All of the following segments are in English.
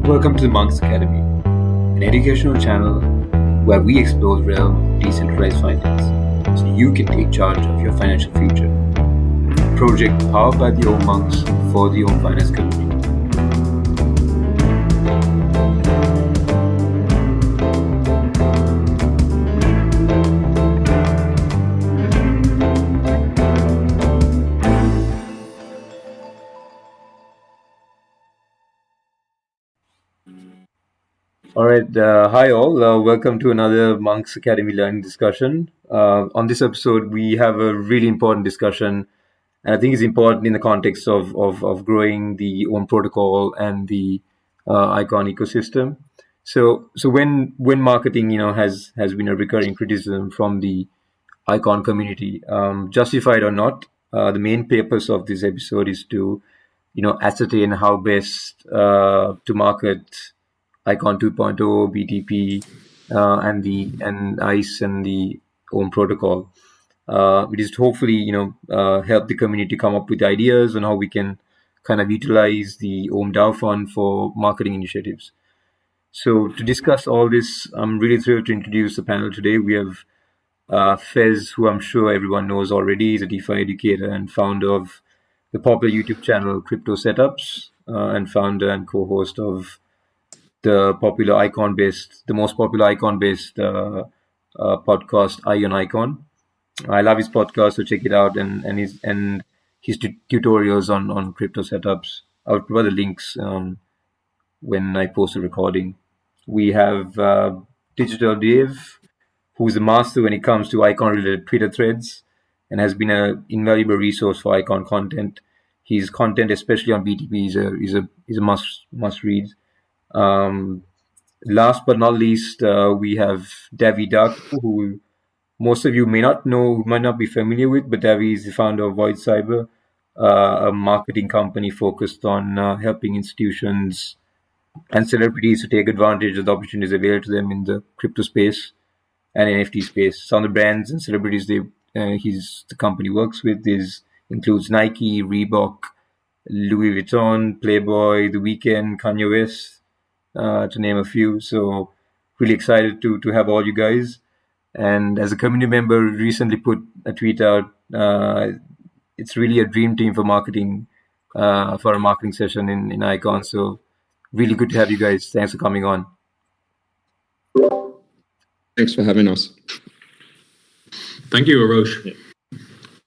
Welcome to the Monks Academy, an educational channel where we explore the realm of decentralized finance so you can take charge of your financial future. A project powered by the Omm Monks for the Omm Finance community. All right, hi all. Welcome to another Monks Academy learning discussion. On this episode, we have a really important discussion, and I think it's important in the context of growing the Omm protocol and the Icon ecosystem. So when marketing, has been a recurring criticism from the Icon community, justified or not, the main purpose of this episode is to ascertain how best to market Icon 2.0, BTP, and ICE and the Omm protocol. It is to hopefully help the community come up with ideas on how we can kind of utilize the Omm DAO fund for marketing initiatives. So to discuss all this, I'm really thrilled to introduce the panel today. We have Fez, who I'm sure everyone knows already. He's a DeFi educator and founder of the popular YouTube channel Crypto Setups, and founder and co-host of the most popular icon-based podcast, Eye on Icon. I love his podcast, so check it out, and his tutorials on crypto setups. I'll provide the links when I post the recording. We have Digital Dave, who's a master when it comes to icon-related Twitter threads, and has been an invaluable resource for icon content. His content, especially on BTP, is a must read. Last but not least, we have Davie Darko, who most of you may not know, might not be familiar with, but Davie is the founder of Void Cyber, a marketing company focused on helping institutions and celebrities to take advantage of the opportunities available to them in the crypto space and NFT space. Some of the brands and celebrities the company works with includes Nike, Reebok, Louis Vuitton, Playboy, The Weeknd, Kanye West, to name a few. So really excited to have all you guys. And as a community member, recently put a tweet out. It's really a dream team for marketing, for a marketing session in Icon. So really good to have you guys. Thanks for coming on. Thanks for having us. Thank you, Arosh.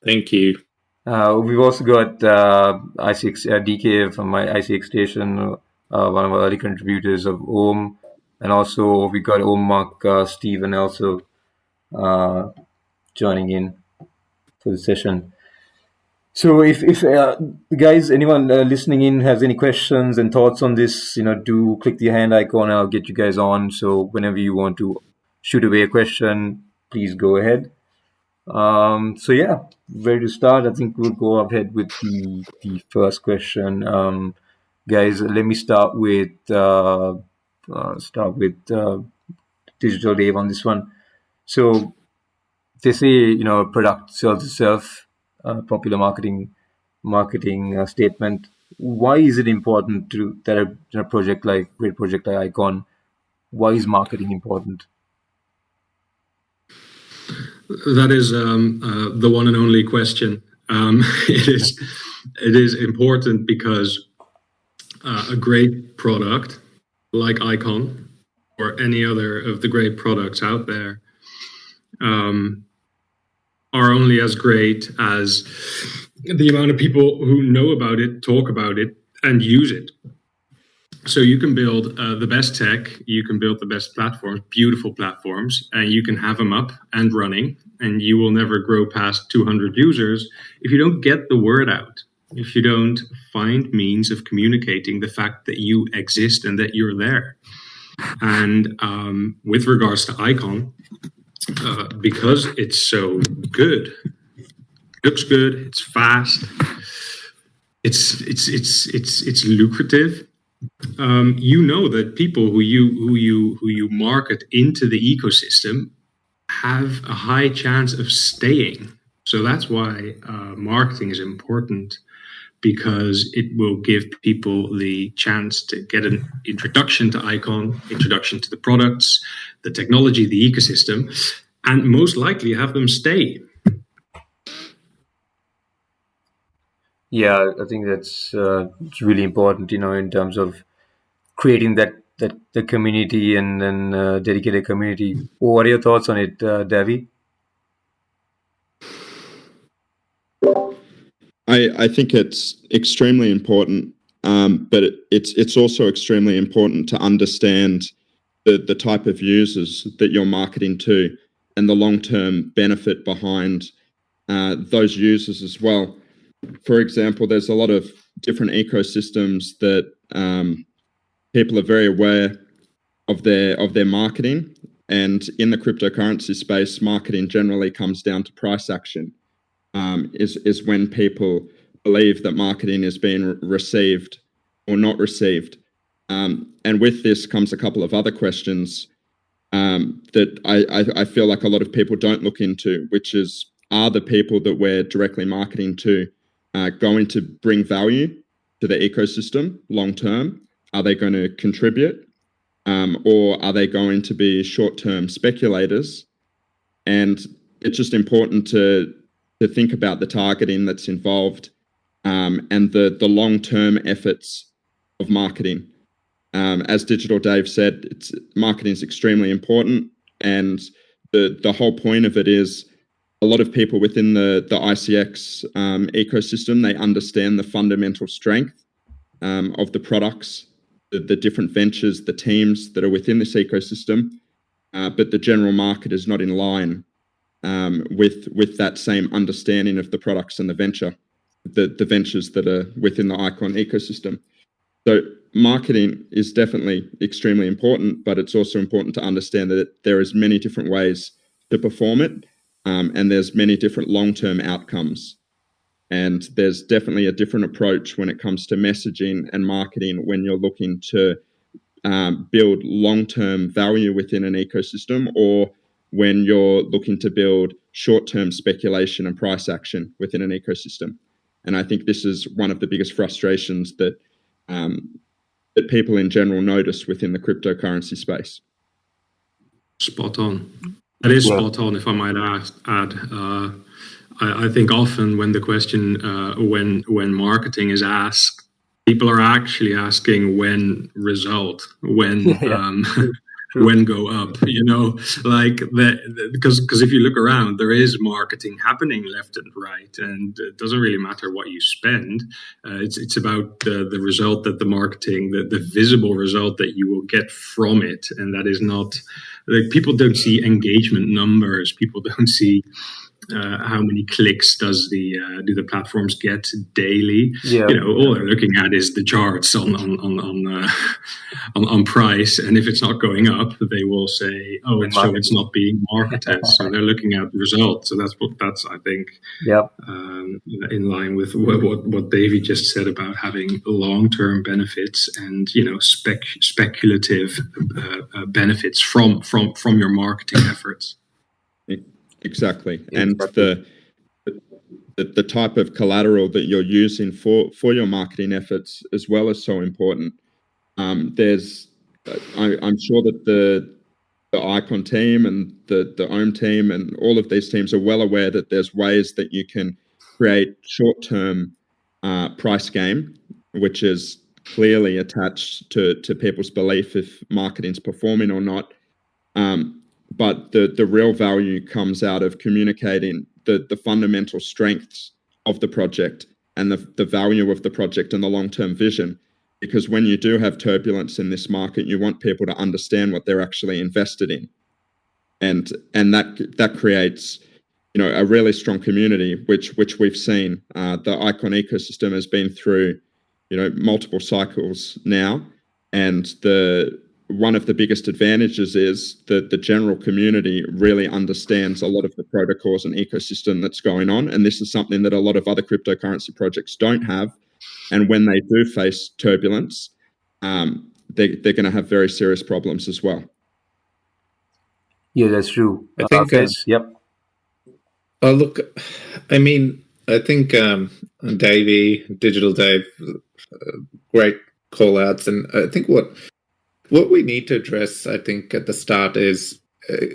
Thank you. We've also got ICX DK from my ICX station, one of our early contributors of Omm, and also we got Omm Mark Stephen also joining in for the session. So if guys, anyone listening in has any questions and thoughts on this, do click the hand icon and I'll get you guys on. So whenever you want to shoot away a question, please go ahead. So yeah, ready to start. I think we'll go ahead with the first question. Guys, let me start with Digital Dave on this one. So they say product sells itself, popular marketing statement. Why is it important that a great project like Icon? Why is marketing important? That is the one and only question. It is important because a great product like Icon or any other of the great products out there are only as great as the amount of people who know about it, talk about it, and use it. So you can build the best tech, you can build the best platforms, beautiful platforms, and you can have them up and running, and you will never grow past 200 users if you don't get the word out, if you don't find means of communicating the fact that you exist and that you're there. And with regards to Icon, because it's so good, looks good, it's fast, it's lucrative. That people who you market into the ecosystem have a high chance of staying. So that's why marketing is important. because it will give people the chance to get an introduction to Icon, introduction to the products, the technology, the ecosystem, and most likely have them stay. Yeah, I think that's it's really important, in terms of creating the community and then dedicated community. What are your thoughts on it, Davie? I think it's extremely important, but it's also extremely important to understand the type of users that you're marketing to and the long-term benefit behind those users as well. For example, there's a lot of different ecosystems that people are very aware of their marketing, and in the cryptocurrency space, marketing generally comes down to price action. Is when people believe that marketing is being received or not received. And with this comes a couple of other questions that I feel like a lot of people don't look into, which is, are the people that we're directly marketing to going to bring value to the ecosystem long term? Are they going to contribute? Or are they going to be short-term speculators? And it's just important to think about the targeting that's involved and the long-term efforts of marketing. As Digital Dave said, marketing is extremely important, and the whole point of it is a lot of people within the ICX ecosystem, they understand the fundamental strength of the products, the different ventures, the teams that are within this ecosystem, but the general market is not in line with that same understanding of the products and the ventures that are within the Icon ecosystem. So marketing is definitely extremely important, but it's also important to understand that there is many different ways to perform it, and there's many different long-term outcomes. And there's definitely a different approach when it comes to messaging and marketing when you're looking to build long-term value within an ecosystem, or when you're looking to build short-term speculation and price action within an ecosystem. And I think this is one of the biggest frustrations that people in general notice within the cryptocurrency space. Spot on. That is spot on, if I might add. I think often when the question, when marketing is asked, people are actually asking when result, when go up, like that, because if you look around, there is marketing happening left and right, and it doesn't really matter what you spend. It's about the result that the marketing, the visible result that you will get from it, and that is not like people don't see engagement numbers, people don't see how many clicks do the platforms get daily? Yeah. All they're looking at is the charts on price, and if it's not going up, they will say, "Oh, it's not being marketed." So they're looking at results. So that's I think, in line with what Davie just said about having long-term benefits and speculative benefits from your marketing efforts. Exactly. And the type of collateral that you're using for your marketing efforts as well is so important. I'm sure that the Icon team and the Omm team and all of these teams are well aware that there's ways that you can create short-term price game, which is clearly attached to people's belief if marketing's performing or not. But the real value comes out of communicating the fundamental strengths of the project and the value of the project and the long-term vision. Because when you do have turbulence in this market, you want people to understand what they're actually invested in. And that creates, a really strong community, which we've seen. The Icon ecosystem has been through, multiple cycles now, and one of the biggest advantages is that the general community really understands a lot of the protocols and ecosystem that's going on. And this is something that a lot of other cryptocurrency projects don't have. And when they do face turbulence, they're going to have very serious problems as well. Yeah, that's true. I think Fez, yep. look, I mean, I think Davie, Digital Dave, great call outs. And I think what we need to address, I think, at the start is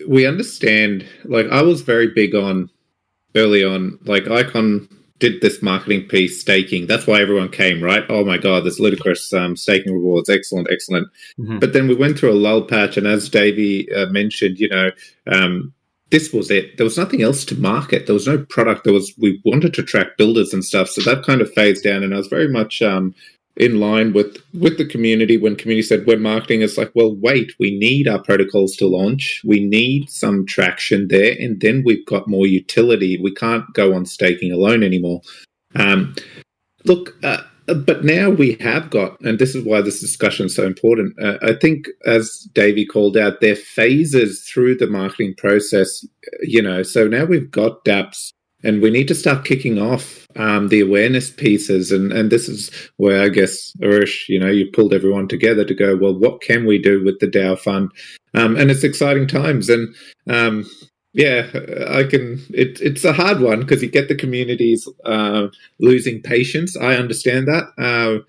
we understand, like, I was very big on early on, like, Icon did this marketing piece, staking. That's why everyone came, right? Oh my God, this ludicrous staking rewards. Excellent, excellent. Mm-hmm. But then we went through a lull patch. And as Davie mentioned, this was it. There was nothing else to market. There was no product. We wanted to track builders and stuff. So that kind of phased down. And I was very much in line with the community when community said we're marketing. It's like, well, wait, we need our protocols to launch. We need some traction there. And then we've got more utility. We can't go on staking alone anymore. But now we have got, and this is why this discussion is so important. I think, as Davie called out, there are phases through the marketing process, so now we've got dApps and we need to start kicking off the awareness pieces. And this is where I guess, Arish, you pulled everyone together to go, well, what can we do with the DAO fund? And it's exciting times. And it's a hard one because you get the communities losing patience. I understand that.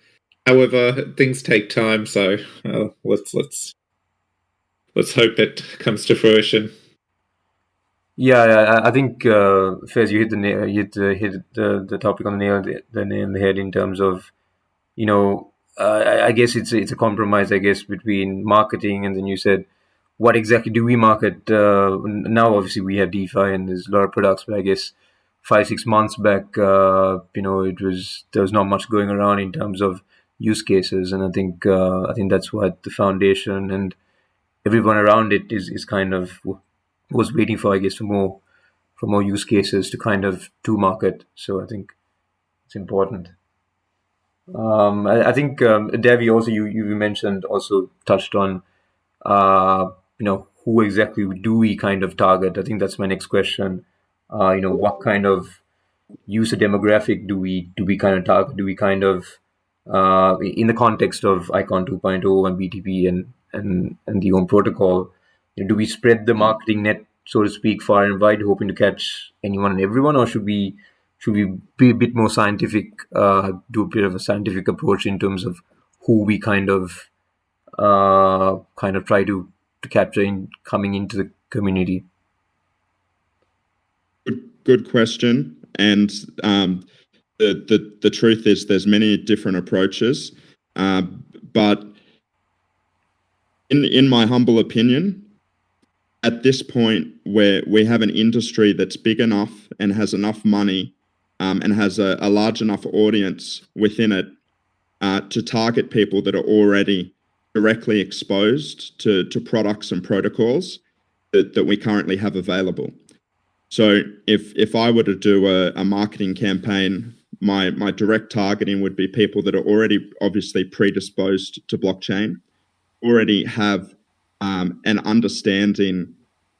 However, things take time. So let's hope it comes to fruition. Yeah, I think Fez, you hit the topic on the nail on the head in terms of, I guess it's a compromise, I guess, between marketing and then you said, what exactly do we market? Now, obviously, we have DeFi and there's a lot of products, but I guess 5-6 months back, there was not much going around in terms of use cases, and I think that's what the foundation and everyone around it is kind of was waiting for, I guess, for more use cases to market. So I think it's important. I think Davie also you mentioned also touched on who exactly do we kind of target? I think that's my next question. What kind of user demographic do we kind of target? Do we kind of in the context of Icon 2.0 and BTP and the Omm protocol, do we spread the marketing net, so to speak, far and wide, hoping to catch anyone and everyone, or should we be a bit more scientific, do a bit of a scientific approach in terms of who we kind of try to capture in coming into the community? Good question. And the truth is there's many different approaches. But in my humble opinion, at this point where we have an industry that's big enough and has enough money and has a large enough audience within it to target people that are already directly exposed to products and protocols that we currently have available. So if I were to do a marketing campaign, my direct targeting would be people that are already obviously predisposed to blockchain, already have an understanding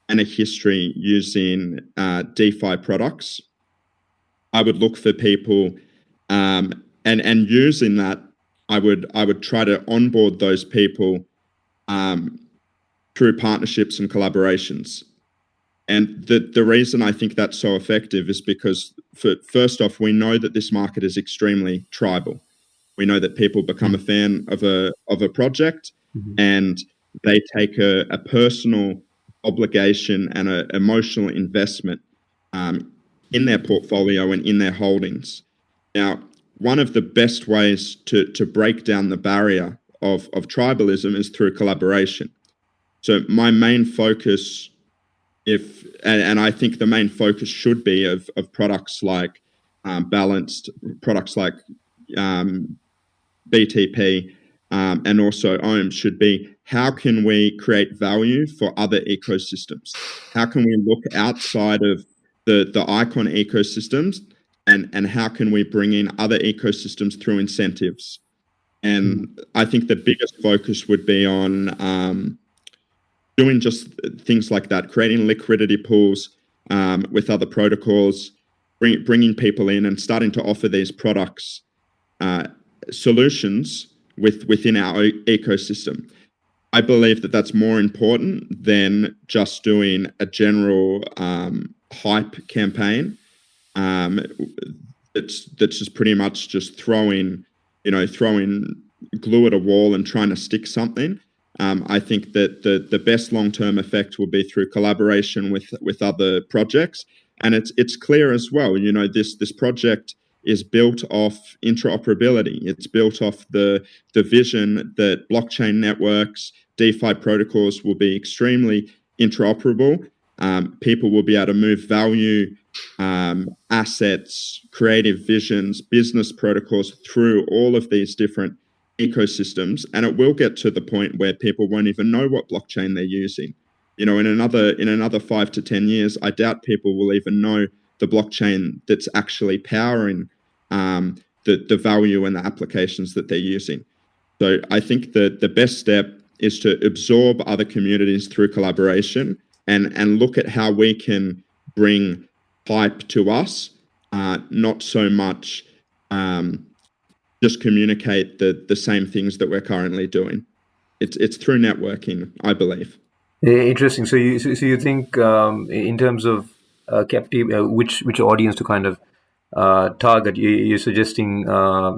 and a history using DeFi products. I would look for people and using that, I would try to onboard those people through partnerships and collaborations. And the reason I think that's so effective is because, first off, we know that this market is extremely tribal. We know that people become a fan of a project, and they take a personal obligation and an emotional investment in their portfolio and in their holdings. Now, one of the best ways to break down the barrier of tribalism is through collaboration. So my main focus, and I think the main focus should be of products like Balanced, products like BTP, and also Omm, should be how can we create value for other ecosystems? How can we look outside of the Icon ecosystems and how can we bring in other ecosystems through incentives? And I think the biggest focus would be on doing just things like that, creating liquidity pools with other protocols, bringing people in and starting to offer these products, solutions within our ecosystem. I believe that that's more important than just doing a general hype campaign. that's just pretty much just throwing glue at a wall and trying to stick something. I think that the best long-term effect will be through collaboration with other projects, and it's clear as well. This project is built off interoperability. It's built off the vision that blockchain networks, DeFi protocols will be extremely interoperable. People will be able to move value, assets, creative visions, business protocols through all of these different ecosystems, and it will get to the point where people won't even know what blockchain they're using. In another 5 to 10 years, I doubt people will even know the blockchain that's actually powering the value and the applications that they're using. So I think that the best step is to absorb other communities through collaboration and look at how we can bring hype to us, not so much just communicate the same things that we're currently doing. It's through networking, I believe. Interesting. So you think in terms of captive, which audience to kind of target? You're suggesting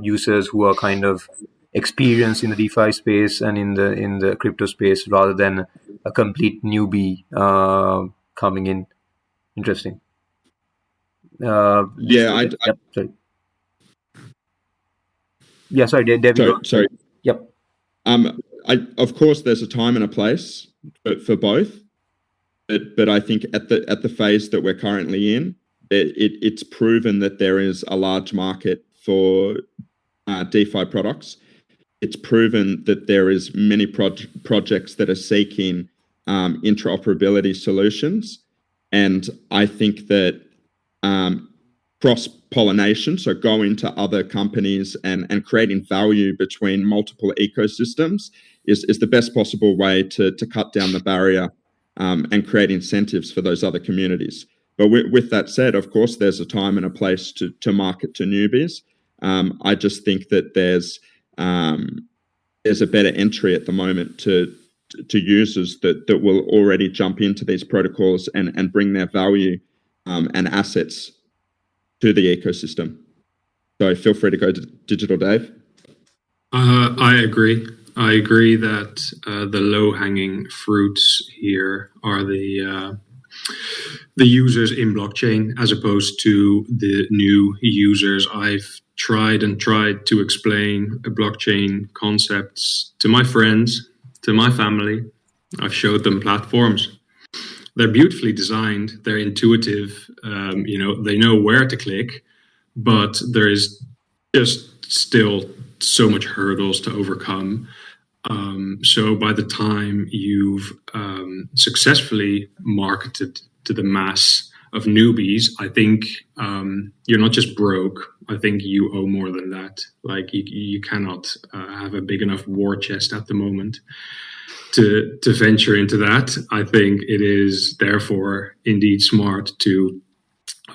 users who are kind of experienced in the DeFi space and in the crypto space, rather than a complete newbie coming in. Interesting. Sorry. Yeah, sorry, Davie. Sorry. Yep. Of course, there's a time and a place for both, but I think at the phase that we're currently in, it's proven that there is a large market for DeFi products. It's proven that there is many projects that are seeking interoperability solutions, and I think that cross-pollination, so going to other companies and creating value between multiple ecosystems is the best possible way to cut down the barrier and create incentives for those other communities. But with that said, of course, there's a time and a place to market to newbies. I just think that there's a better entry at the moment to users that will already jump into these protocols and bring their value and assets to the ecosystem. So feel free to go to Digital Dave. I agree. I agree that the low-hanging fruits here are the users in blockchain, as opposed to the new users. I've tried to explain blockchain concepts to my friends, to my family. I've showed them platforms. They're beautifully designed. They're intuitive. They know where to click, but there is just still so much hurdles to overcome. So by the time you've successfully marketed to the mass of newbies, I think you're not just broke. I think you owe more than that. Like you cannot have a big enough war chest at the moment to venture into that. I think it is therefore indeed smart to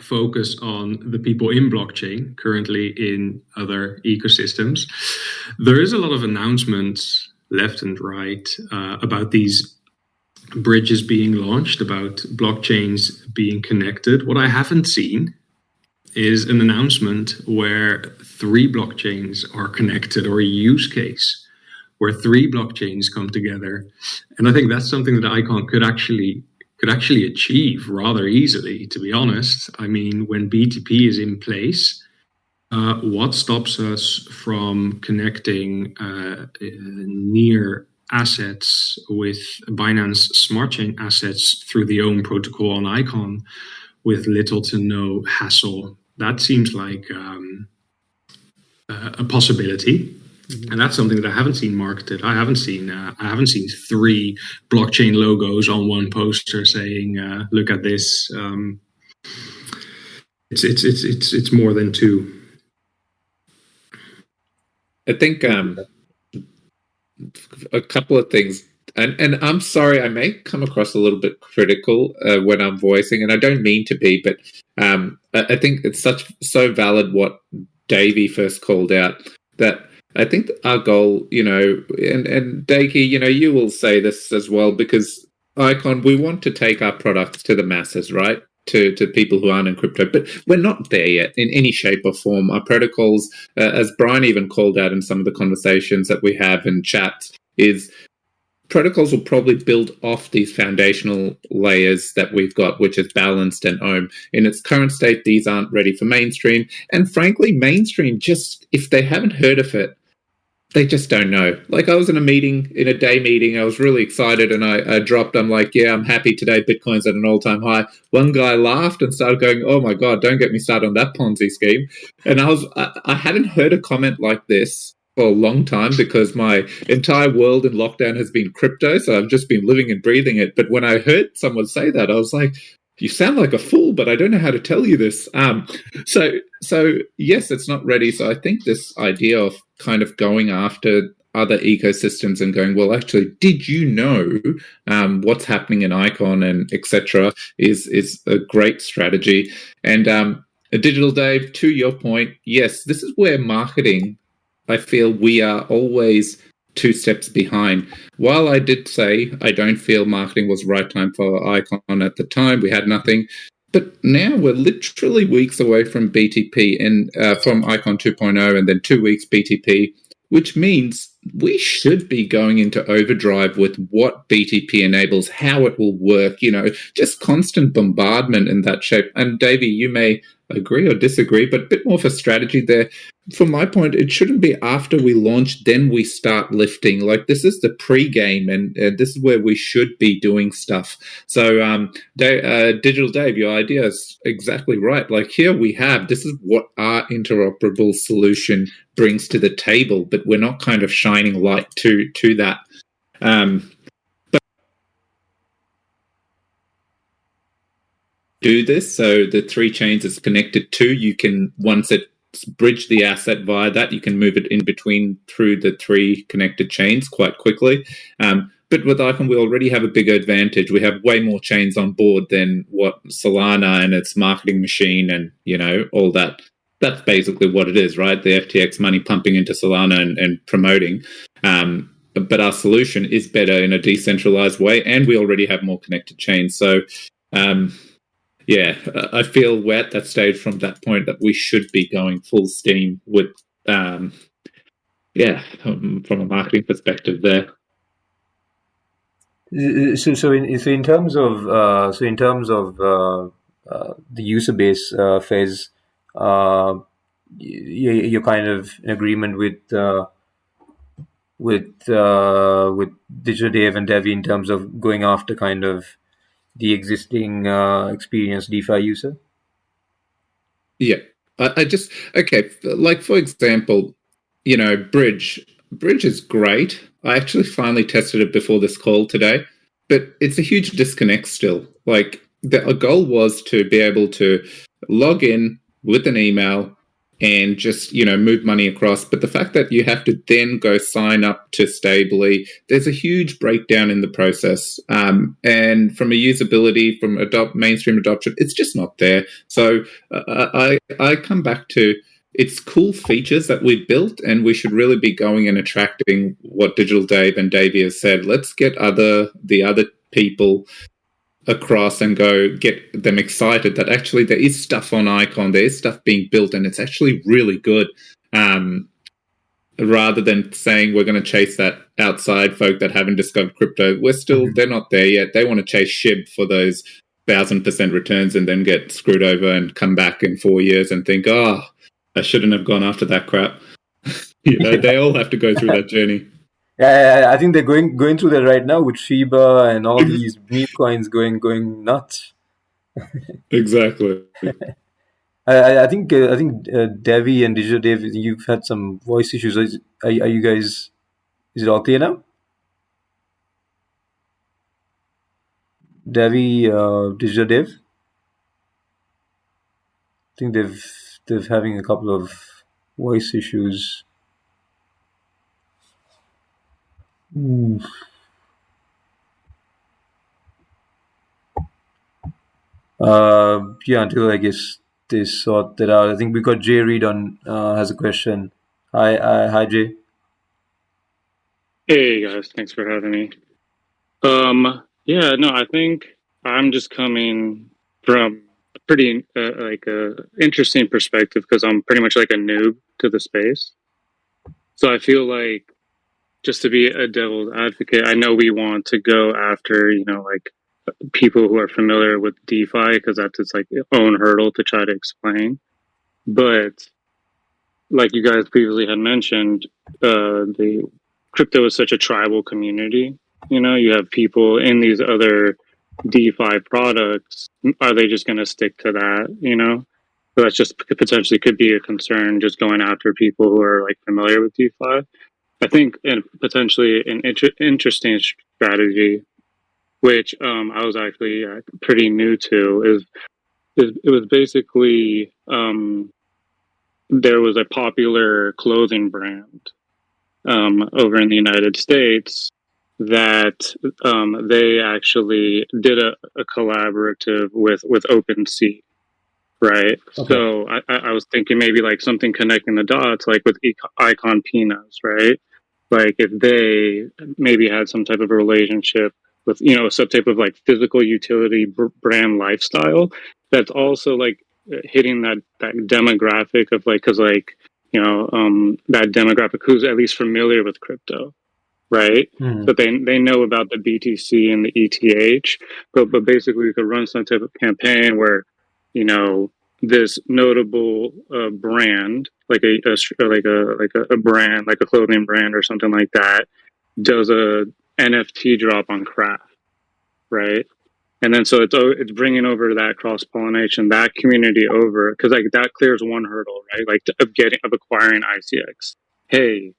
focus on the people in blockchain, currently in other ecosystems. There is a lot of announcements left and right about these bridges being launched, about blockchains being connected. What I haven't seen is an announcement where 3 blockchains are connected, or a use case where 3 blockchains come together. And I think that's something that Icon could actually achieve rather easily, to be honest. I mean, when BTP is in place, what stops us from connecting near assets with Binance Smart Chain assets through the Omm protocol on Icon with little to no hassle? That seems like a possibility. And that's something that I haven't seen marketed. I haven't seen 3 blockchain logos on one poster saying, "Look at this." It's more than 2. I think a couple of things, and I'm sorry, I may come across a little bit critical when I'm voicing, and I don't mean to be, but I think it's so valid what Davie first called out, that I think our goal, and Dakey, you will say this as well, because Icon, we want to take our products to the masses, right? to people who aren't in crypto, but we're not there yet in any shape or form. Our protocols, as Brian even called out in some of the conversations that we have in chats, is protocols will probably build off these foundational layers that we've got, which is Balanced and Omm. In its current state, these aren't ready for mainstream. And frankly, mainstream, just if they haven't heard of it, they just don't know. Like, I was in a meeting, in a day meeting, I was really excited, and I dropped, I'm like, yeah, I'm happy today, Bitcoin's at an all-time high. One guy laughed and started going, oh my God, don't get me started on that Ponzi scheme. And I hadn't heard a comment like this for a long time, because my entire world in lockdown has been crypto, so I've just been living and breathing it. But when I heard someone say that, I was like, you sound like a fool, but I don't know how to tell you this. So yes, it's not ready. So I think this idea of kind of going after other ecosystems and going, well, actually, did you know what's happening in Icon and etc. is a great strategy. And Digital Dave, to your point, yes, this is where marketing, I feel we are always 2 steps behind. While I did say I don't feel marketing was the right time for Icon at the time, we had nothing. But now we're literally weeks away from BTP and from Icon 2.0, and then 2 weeks BTP, which means we should be going into overdrive with what BTP enables, how it will work, just constant bombardment in that shape. And Davey, you may agree or disagree, but a bit more of a strategy there. From my point, it shouldn't be after we launch, then we start lifting. Like, this is the pre-game, and this is where we should be doing stuff. So, Digital Dave, your idea is exactly right. Like, here we have, this is what our interoperable solution brings to the table, but we're not kind of shining light to that. Do this, so the 3 chains it's connected to, you can, once it bridge the asset via that, you can move it in between through the 3 connected chains quite quickly. But with Icon, we already have a bigger advantage. We have way more chains on board than what Solana and its marketing machine and, all that. That's basically what it is, right? The FTX money pumping into Solana and promoting. But our solution is better in a decentralized way, and we already have more connected chains. So, yeah, I feel we're at that stage from that point that we should be going full steam with, from a marketing perspective there. So in terms of the user base, Fez, you're kind of in agreement with Digital Dave and Davie in terms of going after kind of the existing experienced DeFi user? Yeah, I just, okay, like, for example, Bridge is great. I actually finally tested it before this call today, but it's a huge disconnect still. Like, a goal was to be able to log in with an email and just, move money across. But the fact that you have to then go sign up to Stably, there's a huge breakdown in the process. And from a usability, from mainstream adoption, it's just not there. So I come back to, it's cool features that we've built, and we should really be going and attracting what Digital Dave and Davey has said. Let's get the other people across and go get them excited that actually there is stuff on Icon, there is stuff being built, and it's actually really good. Rather than saying we're going to chase that outside folk that haven't discovered crypto, they're not there yet. They want to chase SHIB for those 1,000% returns and then get screwed over and come back in 4 years and think, oh, I shouldn't have gone after that crap. They all have to go through that journey. Yeah, I think they're going through that right now with Shiba and all these meme coins going nuts. Exactly. I think Davie and Digital Dave, you've had some voice issues. Are you guys? Is it all clear now? Davie, Digital Dave. I think they're having a couple of voice issues. Until I guess they sort that out. I think we got Jay Reed on has a question. Hi Jay. Hey guys, thanks for having me. I think I'm just coming from pretty like a interesting perspective because I'm pretty much like a noob to the space. So I feel like, just to be a devil's advocate, I know we want to go after, like people who are familiar with DeFi because that's its like own hurdle to try to explain. But like you guys previously had mentioned, the crypto is such a tribal community. You have people in these other DeFi products. Are they just going to stick to that? So that's just potentially could be a concern, just going after people who are like familiar with DeFi. I think potentially an interesting strategy, which I was actually pretty new to, is it was basically there was a popular clothing brand over in the United States that they actually did a collaborative with OpenSea, right? Okay. So I was thinking maybe like something connecting the dots, like with Icon Peanuts, right? Like if they maybe had some type of a relationship with, some type of like physical utility brand lifestyle that's also like hitting that demographic of like, because like, that demographic who's at least familiar with crypto, right? Mhm. But they know about the BTC and the ETH, but basically you could run some type of campaign where, this notable brand, like a brand, like a clothing brand or something like that, does a NFT drop on Craft, right? And then so it's bringing over that cross pollination, that community over, because like that clears one hurdle, right? Like of acquiring ICX. Hey,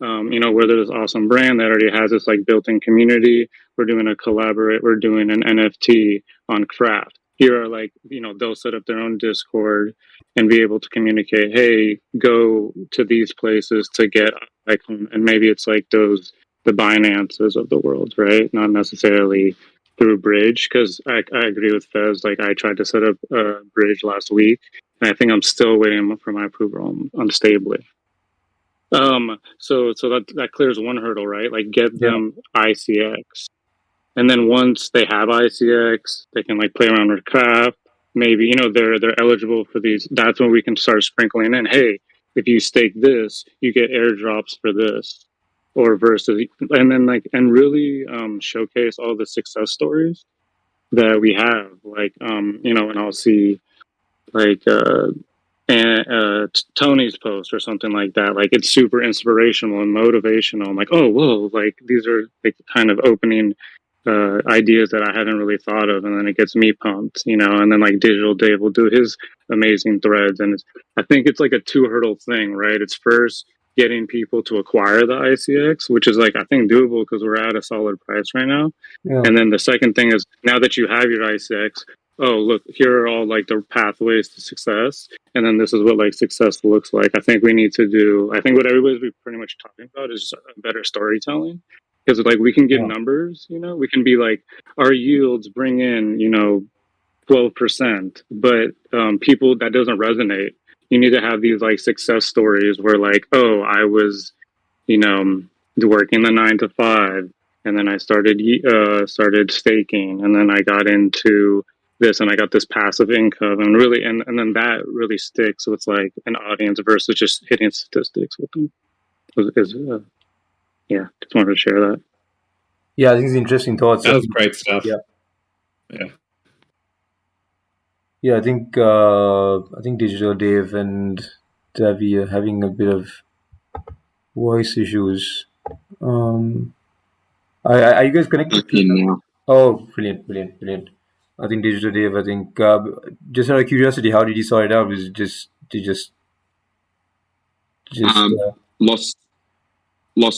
we're this awesome brand that already has this like built-in community. We're doing we're doing an NFT on Craft. Here are like, they'll set up their own Discord and be able to communicate, hey, go to these places to get Icon. And maybe it's like the Binances of the world, right? Not necessarily through Bridge, because I agree with Fez. Like I tried to set up a Bridge last week, and I think I'm still waiting for my approval on Stably. So that clears one hurdle, right? Like get them ICX, and then once they have ICX, they can like play around with Craft. Maybe they're eligible for these. That's when we can start sprinkling in. Hey, if you stake this, you get airdrops for this, or versus, and then like and really showcase all the success stories that we have. Like and I'll see like Tony's post or something like that. Like it's super inspirational and motivational. I'm like, oh, whoa, like these are like kind of opening ideas that I hadn't really thought of, and then it gets me pumped, and then like Digital Dave will do his amazing threads, and I think it's like a two hurdle thing, right? It's first getting people to acquire the ICX, which is like I think doable because we're at a solid price right now. Yeah. And then the second thing is, now that you have your ICX, oh look, here are all like the pathways to success, and then this is what like success looks like. I think what everybody's been pretty much talking about is better storytelling, because like we can get numbers, we can be like our yields bring in 12%, but people, that doesn't resonate. You need to have these like success stories where like, oh, I was working the 9 to 5, and then I started staking, and then I got into this, and I got this passive income, and really, and then that really sticks with like an audience versus just hitting statistics with them. Yeah, just wanted to share that. Yeah, I think it's interesting thoughts. That was great stuff. Yeah, I think Digital Dave and Davie are having a bit of voice issues. Are you guys connected? Now. Oh, brilliant. I think Digital Dave, just out of curiosity, how did you sort it out? Was it just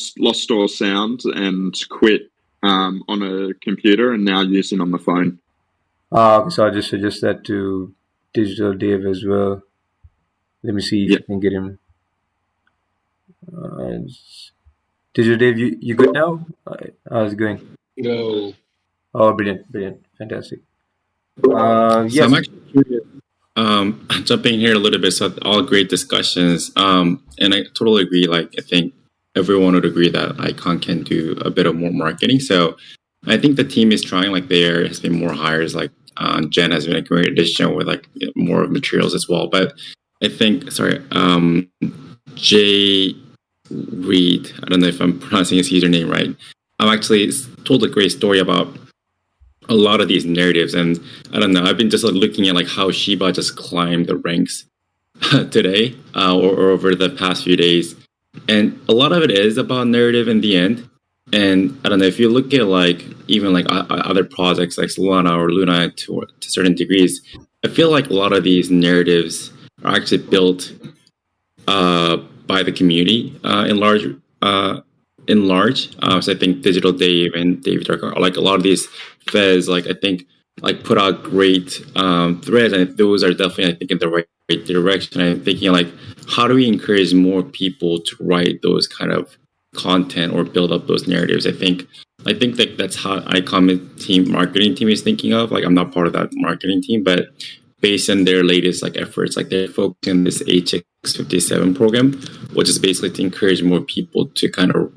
lost all sound and quit on a computer, and now using on the phone. So I'll just suggest that to Digital Dave as well. Let me see if I can get him. Digital Dave, you good now? How's it going? No. Oh, brilliant, fantastic. So Yes. I'm actually curious. Jumping here a little bit, so all great discussions. And I totally agree. Like, I think everyone would agree that Icon can do a bit of more marketing. So I think the team is trying, like there has been more hires like Jen has been a great addition with like more materials as well. But I think, Jay Reed, I don't know if I'm pronouncing his username right. I've actually told a great story about a lot of these narratives, and I don't know, I've been just looking at like how Shiba just climbed the ranks today or over the past few days, and a lot of it is about narrative in the end. And I don't know, if you look at like even like other projects like Solana or Luna to certain degrees, I feel like a lot of these narratives are actually built by the community in large. So I think Digital Dave and Davie Darko, like a lot of these Fez, like I think like put out great threads, and those are definitely I think in the right direction. I'm thinking like, how do we encourage more people to write those kind of content or build up those narratives? I think that that's how Icon marketing team is thinking of. Like I'm not part of that marketing team, but based on their latest like efforts, like they're focusing on this HX57 program, which is basically to encourage more people to kind of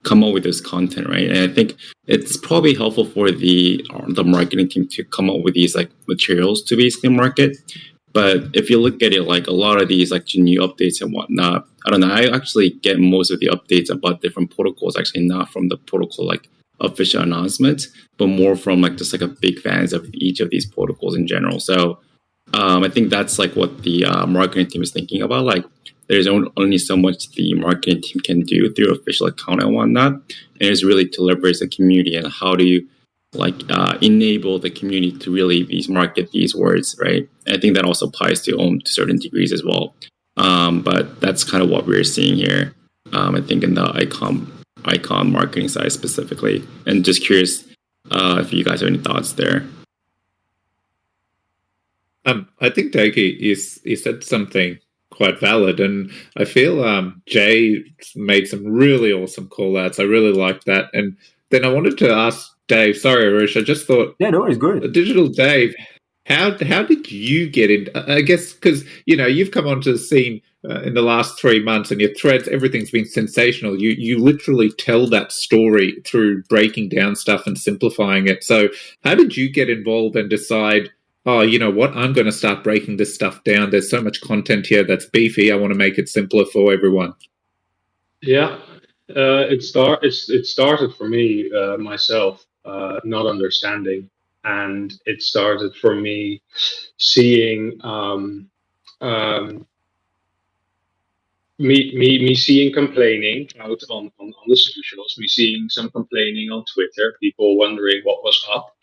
come up with this content, right? And I think it's probably helpful for the marketing team to come up with these like materials to basically market. But if you look at it, like a lot of these like new updates and whatnot, I don't know. I actually get most of the updates about different protocols actually not from the protocol like official announcements, but more from like just like a big fans of each of these protocols in general. So I think that's like what the marketing team is thinking about. Like there's only so much the marketing team can do through official account and whatnot. And it's really to leverage the community and how do you like enable the community to really market these words, right? And I think that also applies to Omm to certain degrees as well. But that's kind of what we're seeing here. I think in the icon marketing side specifically. And just curious if you guys have any thoughts there. I think Doki he said something quite valid, and I feel Jay made some really awesome call outs. I really liked that. And then I wanted to ask Dave, sorry Arush, I just thought, yeah, no, it's good. Digital Dave, how did you get in? I guess because you've come onto the scene in the last 3 months, and your threads, everything's been sensational. You literally tell that story through breaking down stuff and simplifying it. So how did you get involved and decide, oh, you know what, I'm going to start breaking this stuff down. There's so much content here that's beefy. I want to make it simpler for everyone. Yeah, it started for me myself not understanding, and it started for me seeing me seeing complaining out on the socials, me seeing some complaining on Twitter, people wondering what was up.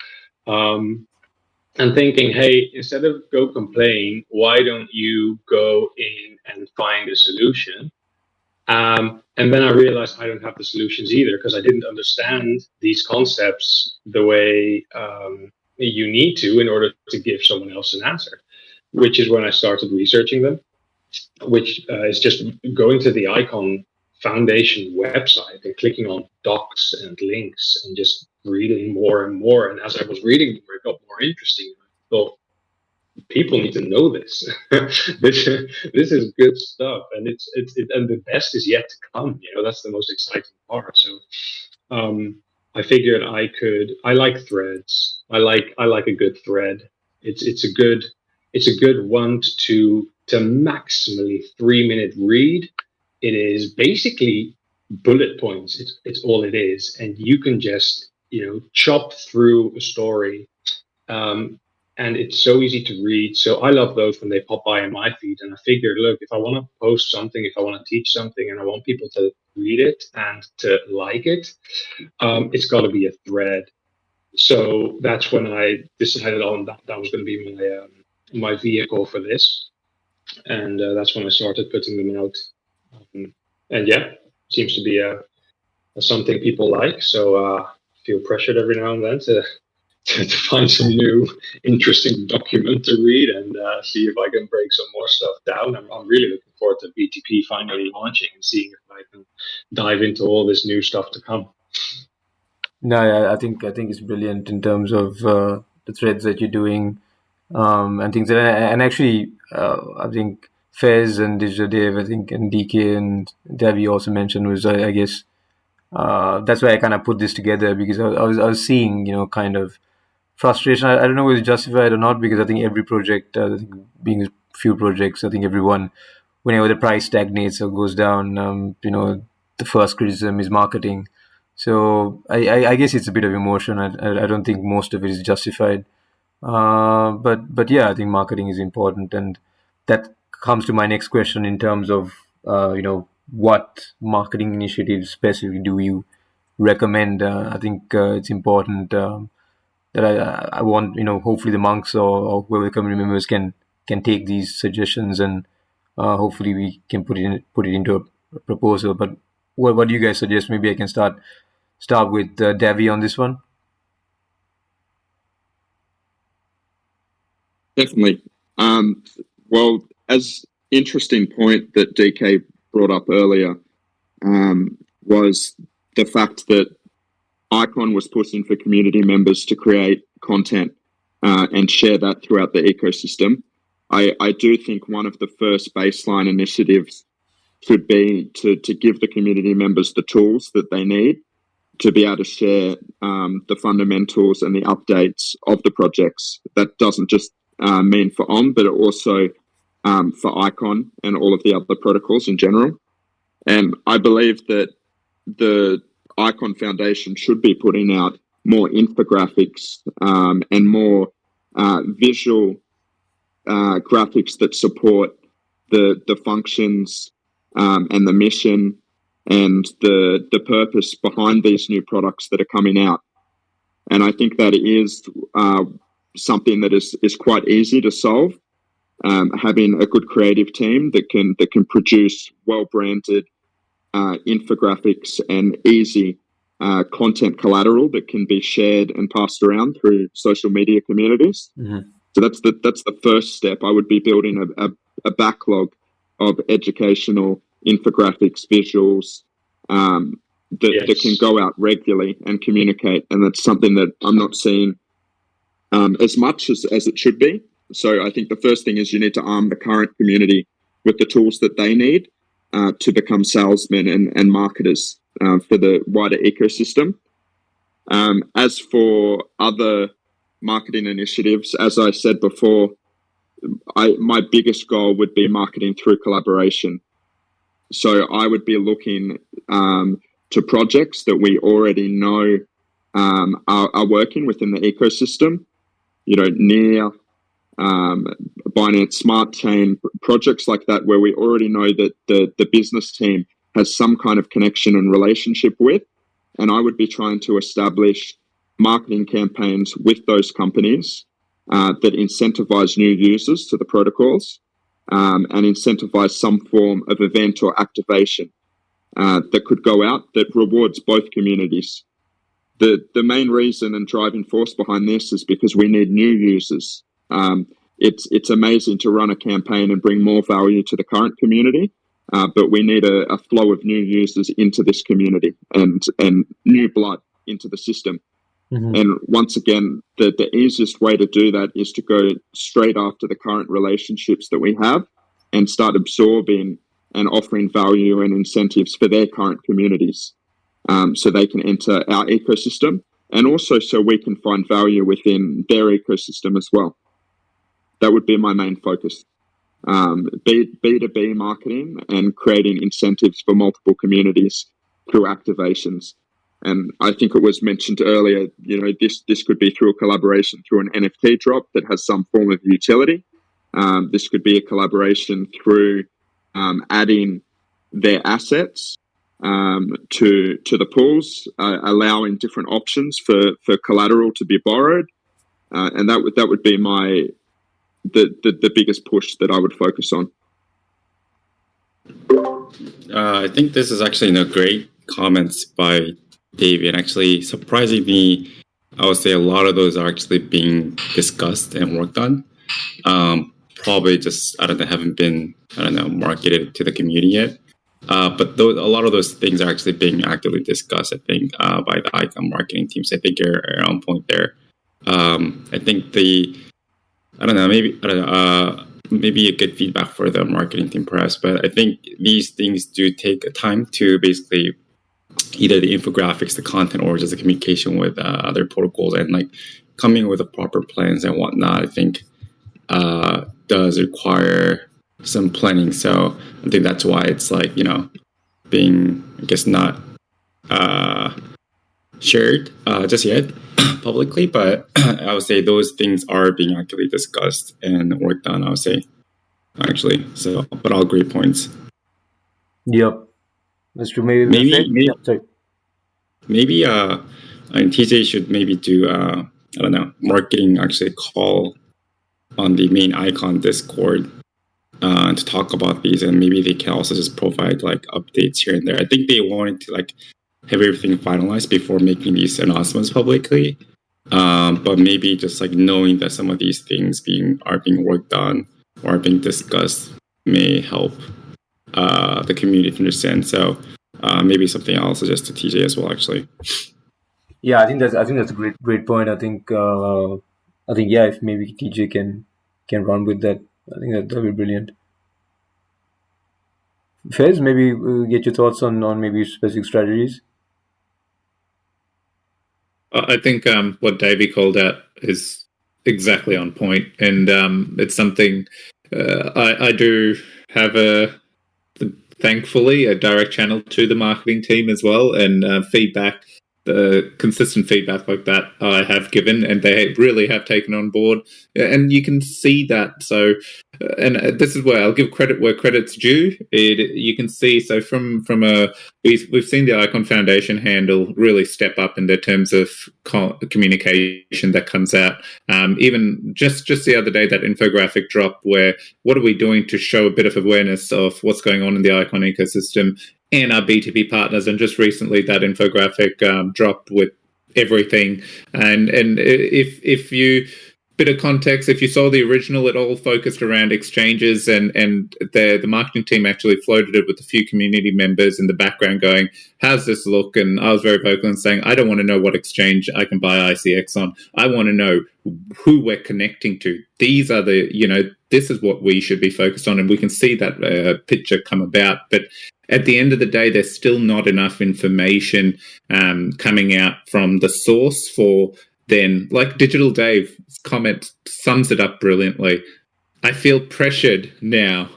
And thinking, hey, instead of go complain, why don't you go in and find a solution? And then I realized I don't have the solutions either, because I didn't understand these concepts the way you need to in order to give someone else an answer, which is when I started researching them, which is just going to the Icon Foundation website and clicking on docs and links and just reading more and more. And as I was reading more, it got more interesting. I thought, people need to know this. this is good stuff, and it's and the best is yet to come. That's the most exciting part. So I figured I like threads. I like a good thread. It's a good 1 to maximally 3-minute read. It is basically bullet points. It's all it is, and you can just chop through a story, and it's so easy to read. So I love those when they pop by in my feed, and I figured, look, if I want to post something, if I want to teach something, and I want people to read it and to like it, it's got to be a thread. So that's when I decided on that was going to be my vehicle for this, and that's when I started putting them out. And yeah, seems to be something people like. So feel pressured every now and then to find some new interesting document to read and see if I can break some more stuff down. I'm really looking forward to BTP finally launching and seeing if I can dive into all this new stuff to come. No, yeah, I think it's brilliant in terms of the threads that you're doing and things. And actually, I think Fez and Digital Dave, I think, and DK and Davie also mentioned was, I guess, that's why I kind of put this together, because I was seeing, kind of frustration. I don't know whether it's justified or not, because I think every project, being a few projects, I think everyone, whenever the price stagnates or goes down, the first criticism is marketing. So I guess it's a bit of emotion. I don't think most of it is justified. But yeah, I think marketing is important, and that comes to my next question in terms of what marketing initiatives specifically do you recommend? I think it's important that I want, hopefully the monks or whoever the community members can take these suggestions, and hopefully we can put it into a proposal. But what do you guys suggest? Maybe I can start with Davie on this one. Definitely. Well, as interesting point that DK brought up earlier was the fact that Icon was pushing for community members to create content and share that throughout the ecosystem. I do think one of the first baseline initiatives should be to give the community members the tools that they need to be able to share the fundamentals and the updates of the projects. That doesn't just mean for Omm, but also for Icon and all of the other protocols in general. And I believe that the Icon Foundation should be putting out more infographics and more visual graphics that support the functions and the mission and the purpose behind these new products that are coming out. And I think that is something that is quite easy to solve. Having a good creative team that can produce well-branded infographics and easy content collateral that can be shared and passed around through social media communities. Mm-hmm. So that's the first step. I would be building a backlog of educational infographics, visuals that can go out regularly and communicate. And that's something that I'm not seeing as much as it should be. So I think the first thing is you need to arm the current community with the tools that they need to become salesmen and marketers for the wider ecosystem. As for other marketing initiatives, as I said before, my biggest goal would be marketing through collaboration. So I would be looking to projects that we already know are working within the ecosystem, near Binance Smart Chain, projects like that, where we already know that the business team has some kind of connection and relationship with. And I would be trying to establish marketing campaigns with those companies that incentivize new users to the protocols and incentivize some form of event or activation that could go out that rewards both communities. The main reason and driving force behind this is because we need new users. It's amazing to run a campaign and bring more value to the current community, but we need a flow of new users into this community and new blood into the system. Mm-hmm. And once again, the easiest way to do that is to go straight after the current relationships that we have and start absorbing and offering value and incentives for their current communities so they can enter our ecosystem, and also so we can find value within their ecosystem as well. That would be my main focus. B2B marketing and creating incentives for multiple communities through activations. And I think it was mentioned earlier, this could be through a collaboration through an NFT drop that has some form of utility. This could be a collaboration through adding their assets to the pools, allowing different options for collateral to be borrowed. And that would be the biggest push that I would focus on. I think this is actually great comments by Davie, and actually surprisingly, I would say a lot of those are actually being discussed and worked on. Probably just haven't been marketed to the community yet. But a lot of those things are actually being actively discussed, I think, by the Icon marketing teams. I think you're on point there. I think maybe a good feedback for the marketing team perhaps, but I think these things do take time to basically either the infographics, the content, or just the communication with other protocols. And coming with the proper plans and whatnot, I think does require some planning. So I think that's why it's like, being, I guess, not shared just yet publicly, but I would say those things are being actively discussed and worked on, I would say, actually. So, but all great points. Yep, that's true. Maybe TJ should maybe do I don't know, marketing actually call on the main Icon Discord to talk about these, and maybe they can also just provide like updates here and there. I think they wanted to like have everything finalized before making these announcements publicly. But maybe just like knowing that some of these things are being worked on or are being discussed may help the community to understand. So maybe something I'll suggest to TJ as well, actually. Yeah, I think that's a great point. I think yeah, if maybe TJ can run with that, I think that'll be brilliant. Fez, maybe get your thoughts on maybe specific strategies. I think what Davie called out is exactly on point, and it's something I do have thankfully a direct channel to the marketing team as well, and feedback. The consistent feedback like that I have given, and they really have taken on board, and you can see that. So, and this is where I'll give credit where credit's due. You can see, so from we've seen the Icon Foundation handle really step up in their terms of communication that comes out. Even just the other day, that infographic drop where what are we doing to show a bit of awareness of what's going on in the Icon ecosystem and our B2B partners, and just recently that infographic dropped with everything. And if you bit of context, if you saw the original, it all focused around exchanges, and the marketing team actually floated it with a few community members in the background going, how's this look? And I was very vocal in saying, I don't want to know what exchange I can buy ICX on. I want to know who we're connecting to. These are this is what we should be focused on, and we can see that picture come about. But at the end of the day, there's still not enough information coming out from the source for then, like Digital Dave's comment sums it up brilliantly. I feel pressured now.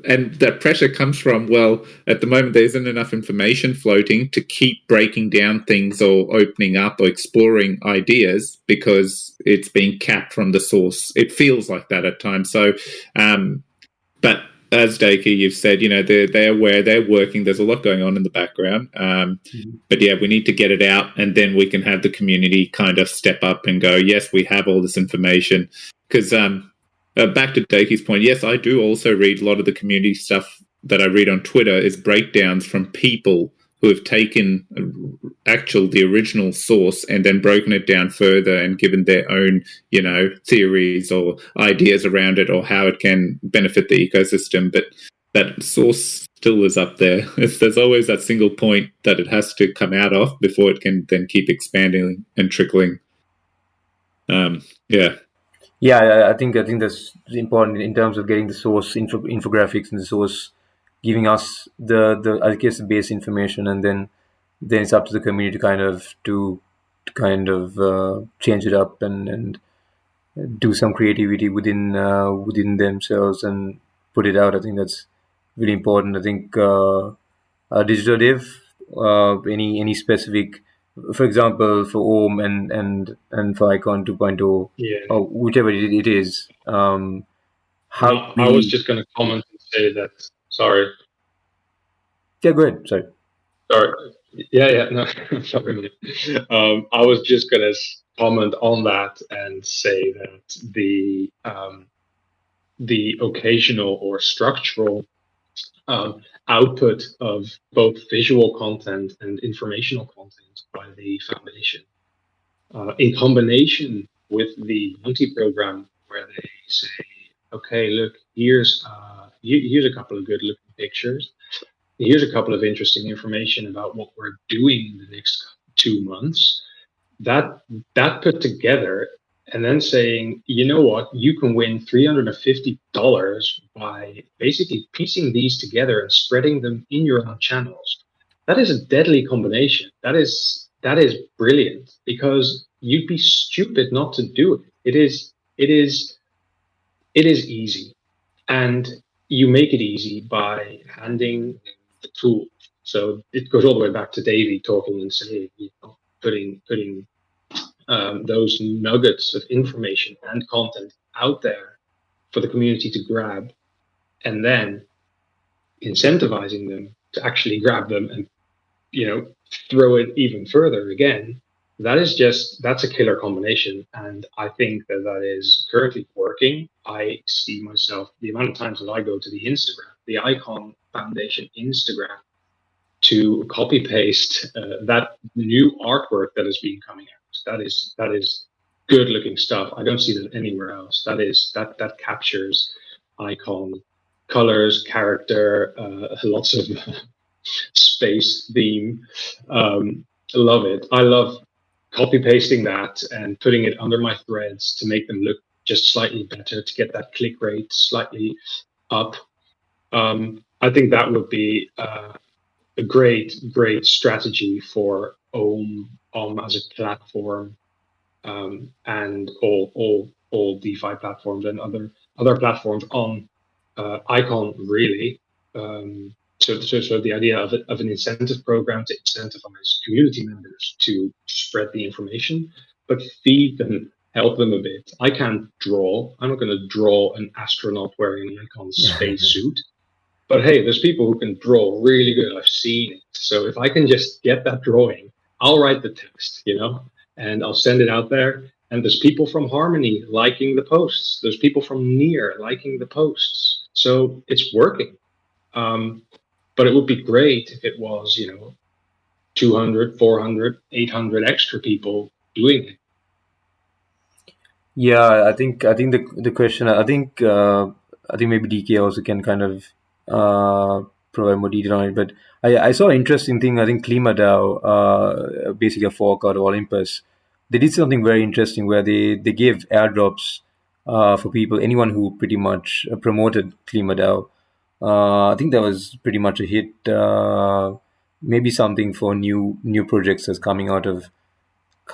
And that pressure comes from, well, at the moment there isn't enough information floating to keep breaking down things or opening up or exploring ideas because it's being capped from the source. It feels like that at times. So, but as Dakey, you've said, they're aware, they're working. There's a lot going on in the background. But yeah, we need to get it out, and then we can have the community kind of step up and go, yes, we have all this information. Because back to Dakey's point, yes, I do also read a lot of the community stuff that I read on Twitter is breakdowns from people who have taken the original source and then broken it down further and given their own, theories or ideas around it or how it can benefit the ecosystem. But that source still is up there. There's always that single point that it has to come out of before it can then keep expanding and trickling. Yeah. Yeah, I think that's important in terms of getting the source infographics and the source giving us the I guess the base information, and then it's up to the community to kind of change it up and do some creativity within themselves and put it out. I think that's really important. I think Digital Div, any specific, for example, for Omm and for Icon 2.0, or whichever it is. I was just going to comment and say that. Sorry. Yeah, go ahead. Sorry. Yeah. No, sorry. I was just going to comment on that and say that the occasional or structural output of both visual content and informational content by the foundation, in combination with the Monty program, where they say, okay, look, here's a couple of good looking pictures. Here's a couple of interesting information about what we're doing in the next 2 months. That put together, and then saying, you know what, you can win $350 by basically piecing these together and spreading them in your own channels. That is a deadly combination. That is that is brilliant, because you'd be stupid not to do it. It is easy, and you make it easy by handing the tool. So it goes all the way back to Davie talking and saying, putting those nuggets of information and content out there for the community to grab, and then incentivizing them to actually grab them and throw it even further again. That's a killer combination, and I think that is currently working. I see myself, the amount of times that I go to the Icon Foundation Instagram, to copy paste that new artwork that has been coming out. That is good looking stuff. I don't see that anywhere else. That captures Icon colors, character, lots of space theme. I love it. I love copy pasting that and putting it under my threads to make them look just slightly better, to get that click rate slightly up. I think that would be a great strategy for Omm as a platform, and all DeFi platforms and other platforms on Icon, really. So the idea of an incentive program to incentivize community members to spread the information, but feed them, help them a bit. I can't draw. I'm not going to draw an astronaut wearing an Icon spacesuit. But hey, there's people who can draw really good. I've seen it. So if I can just get that drawing, I'll write the text, and I'll send it out there. And there's people from Harmony liking the posts. There's people from Near liking the posts. So it's working. But it would be great if it was, 200, 400, 800 extra people doing it. Yeah, I think the question. I think maybe DK also can kind of provide more detail on it. But I saw an interesting thing. I think KlimaDAO, basically a fork out of Olympus, they did something very interesting where they gave airdrops for people, anyone who pretty much promoted KlimaDAO. I think that was pretty much a hit. Maybe something for new projects that's coming out of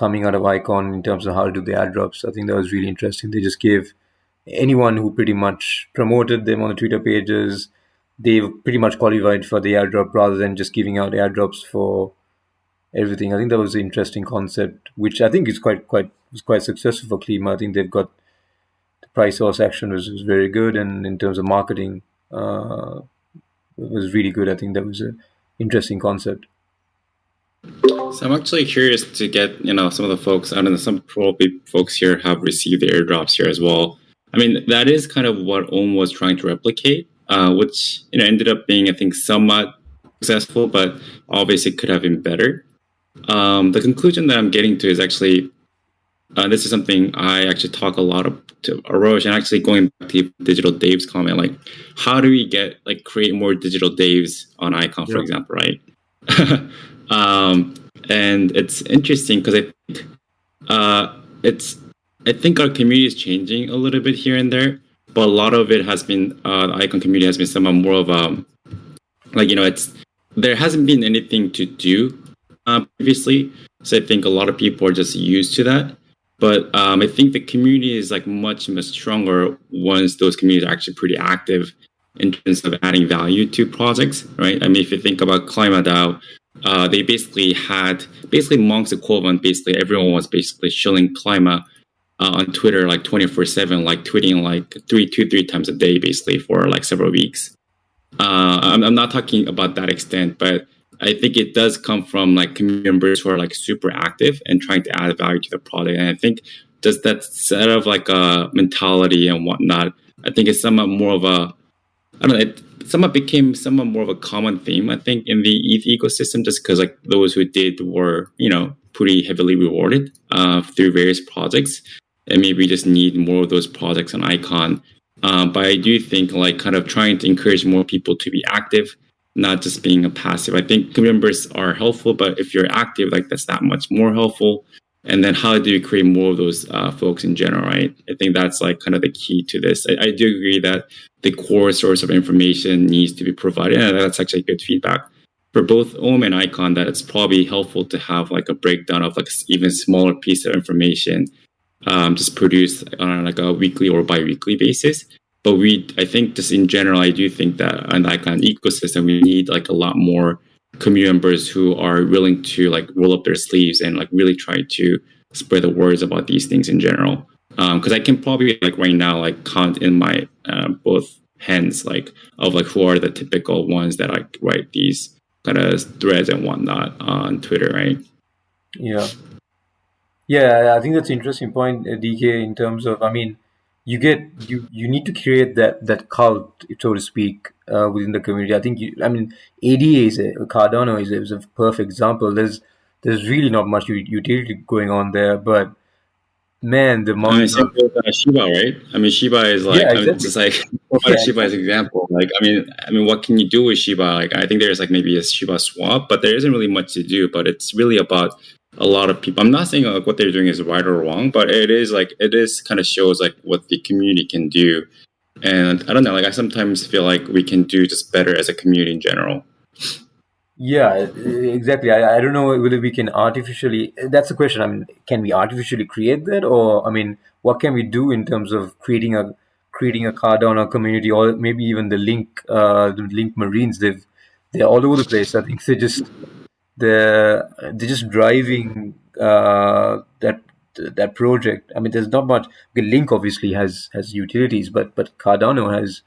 Icon in terms of how to do the airdrops. I think that was really interesting. They just gave anyone who pretty much promoted them on the Twitter pages, they pretty much qualified for the airdrop rather than just giving out airdrops for everything. I think that was an interesting concept, which I think is quite successful for Klima. I think they've got the price source action was very good, and in terms of marketing, it was really good. I think that was an interesting concept. So I'm actually curious to get some of the folks, I don't know, some probably folks here have received the airdrops here as well. I mean, that is kind of what Omm was trying to replicate, which ended up being, I think, somewhat successful, but obviously could have been better. The conclusion that I'm getting to is actually, this is something I actually talk a lot to Arosh, and actually going back to Digital Dave's comment, like, how do we create more Digital Daves on Icon, for example, right? And it's interesting because I think our community is changing a little bit here and there, but a lot of it has been the Icon community has been somewhat more of there hasn't been anything to do previously, so I think a lot of people are just used to that. But I think the community is much stronger once those communities are actually pretty active in terms of adding value to projects, right? I mean, if you think about KlimaDAO, they basically had Monk's equivalent. Basically, everyone was basically shilling Klima on Twitter 24/7, tweeting three times a day, basically for several weeks. I'm not talking about that extent, but I think it does come from community members who are super active and trying to add value to the product. And I think just that set of a mentality and whatnot, I think it's somewhat more of a, I don't know, it somewhat became somewhat more of a common theme, I think, in the ETH ecosystem, just because those who did were, pretty heavily rewarded through various projects. And maybe we just need more of those projects on Icon. But I do think kind of trying to encourage more people to be active, not just being a passive. I think community members are helpful, but if you're active, that's that much more helpful. And then how do you create more of those folks in general, right? I think that's kind of the key to this. I do agree that the core source of information needs to be provided, and that's actually good feedback. for both Omm and Icon that it's probably helpful to have like a breakdown of like even smaller piece of information just produced on like a weekly or bi-weekly basis. But I think just in general, I do think that on the Icon ecosystem, we need like a lot more community members who are willing to like roll up their sleeves and like really try to spread the words about these things in general. Because I can probably like right now like count in my both hands like of like who are the typical ones that like write these kind of threads and whatnot on Twitter, right? Yeah. Yeah, I think that's an interesting point, DK, in terms of, I mean, you need to create that cult, so to speak, within the community. I think ADA Cardano is a perfect example. There's really not much utility going on there, but man, the I mean, amount same of with Shiba, right? I mean, Shiba is like, yeah, I mean, exactly. just like Yeah, Shiba as an example. Like, I mean, what can you do with Shiba? Like, I think there's like maybe a Shiba swap, but there isn't really much to do. But it's really about a lot of people. I'm not saying like what they're doing is right or wrong, but it is kind of shows like what the community can do. And I don't know, like I sometimes feel like we can do just better as a community in general. Yeah, exactly. I don't know whether we can artificially. That's the question. I mean, can we artificially create that, or I mean, what can we do in terms of creating a Cardano community, or maybe even the Link Marines? They're all over the place. I think they're just driving that project. I mean, there's not much. Okay, Link obviously has utilities, but Cardano has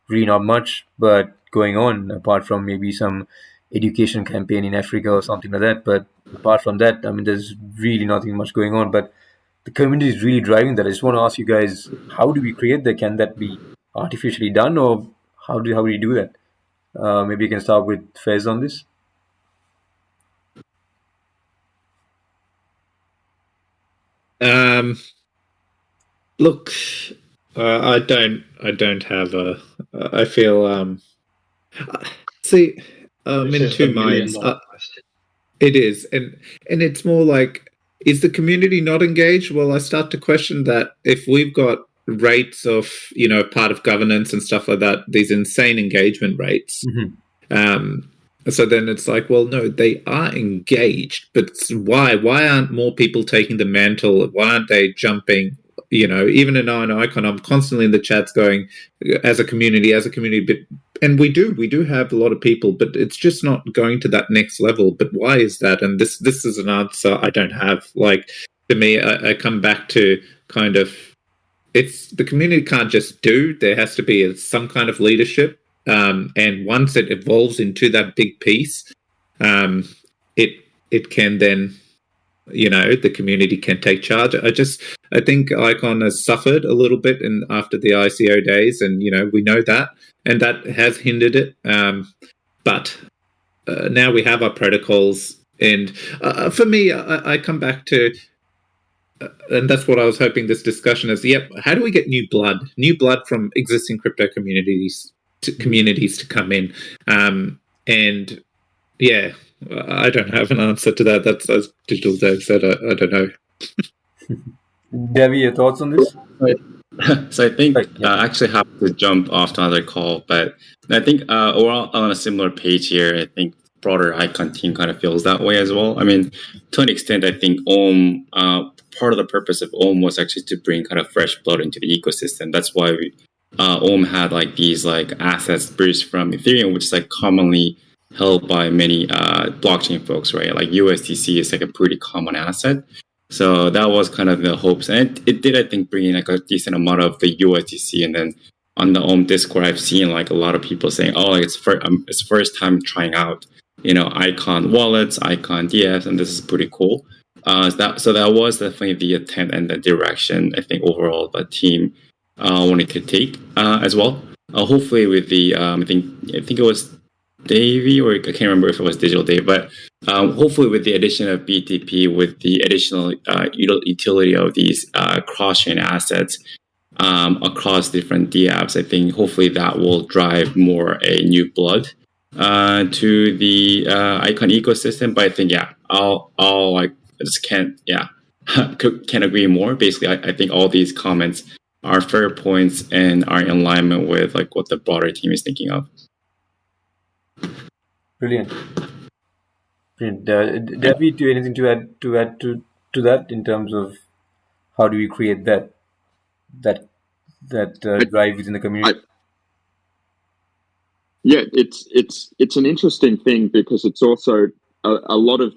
really not much but going on apart from maybe some education campaign in Africa or something like that. But apart from that, I mean, there's really nothing much going on. But the community is really driving that. I just want to ask you guys, how do we create that? Can that be artificially done, or how do you do that? Maybe you can start with Fez on this. Look, I don't have a. I feel see, I'm This in is the two minds. $1 million question. It is, and it's more like, is the community not engaged? Well, I start to question that if we've got rates of part of governance and stuff like that, these insane engagement rates. So then it's like, well, no, they are engaged, but why? Why aren't more people taking the mantle? Why aren't they jumping? Even in Icon, I'm constantly in the chats going, as a community, but, and we do have a lot of people, but it's just not going to that next level. But why is that? And this is an answer I don't have. Like, to me, I come back to kind of, it's the community can't just do. There has to be some kind of leadership. And once it evolves into that big piece, it can then, the community can take charge. I think Icon has suffered a little bit after the ICO days, and we know that, and that has hindered it. But now we have our protocols, and for me, I come back to. And that's what I was hoping this discussion is. Yep, how do we get new blood from existing crypto communities to come in? And yeah, I don't have an answer to that. That's as Digital Dave said. I don't know. Davie, your thoughts on this? So I think I actually have to jump off to another call, but I think we're all on a similar page here. I think broader Icon team kind of feels that way as well. I mean, to an extent, I think Omm, part of the purpose of Omm was actually to bring kind of fresh blood into the ecosystem. That's why Omm had like these like assets bridged from Ethereum, which is like commonly held by many blockchain folks, right? Like USDC is like a pretty common asset. So that was kind of the hopes. And it did, I think, bring in like a decent amount of the USDC. And then on the Omm Discord, I've seen like a lot of people saying, oh, it's first time trying out, Icon wallets, Icon DFs, and this is pretty cool. So that was definitely the intent and the direction, I think, overall the team wanted to take as well. Hopefully with the, I think it was Davie, or I can't remember if it was Digital Dave, but hopefully with the addition of BTP, with the additional utility of these cross-chain assets across different DApps, I think hopefully that will drive more a new blood to the Icon ecosystem. But I think, I just can't agree more. Basically, I think all these comments are fair points and are in alignment with like what the broader team is thinking of. Brilliant. Brilliant. Davie, do you anything to add to that in terms of how do we create that drive within the community? Yeah, it's an interesting thing because it's also a lot of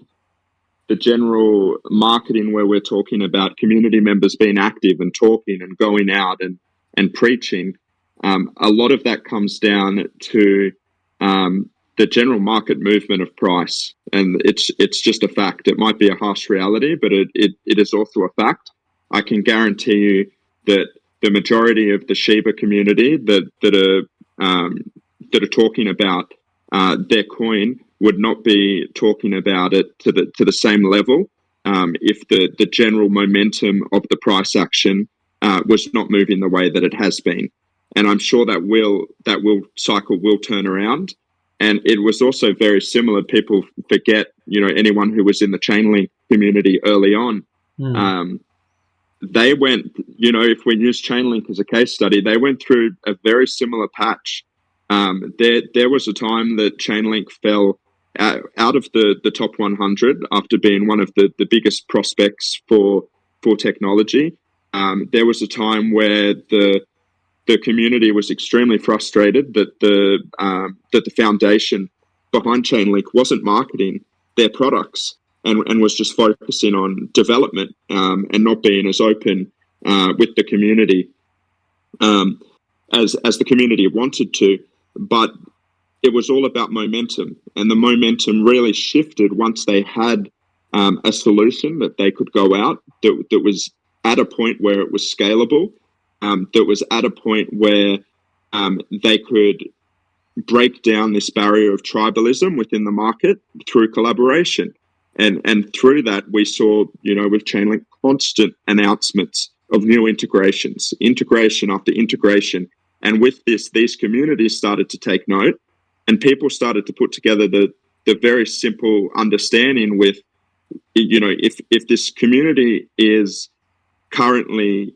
the general marketing where we're talking about community members being active and talking and going out and preaching. A lot of that comes down to the general market movement of price, and it's just a fact. It might be a harsh reality, but it is also a fact. I can guarantee you that the majority of the Shiba community that are talking about their coin would not be talking about it to the same level if the general momentum of the price action was not moving the way that it has been. And I'm sure that cycle will turn around. And it was also very similar. People forget, anyone who was in the Chainlink community early on, they went, if we use Chainlink as a case study, they went through a very similar patch. There was a time that Chainlink fell out of the top 100 after being one of the biggest prospects for technology. There was a time where the community was extremely frustrated that the foundation behind Chainlink wasn't marketing their products and was just focusing on development and not being as open with the community as the community wanted to. But it was all about momentum, and the momentum really shifted once they had a solution that they could go out that was at a point where it was scalable, that was at a point where they could break down this barrier of tribalism within the market through collaboration. And through that, we saw, with Chainlink, constant announcements of new integration after integration. And with this, these communities started to take note, and people started to put together the very simple understanding with, if this community is currently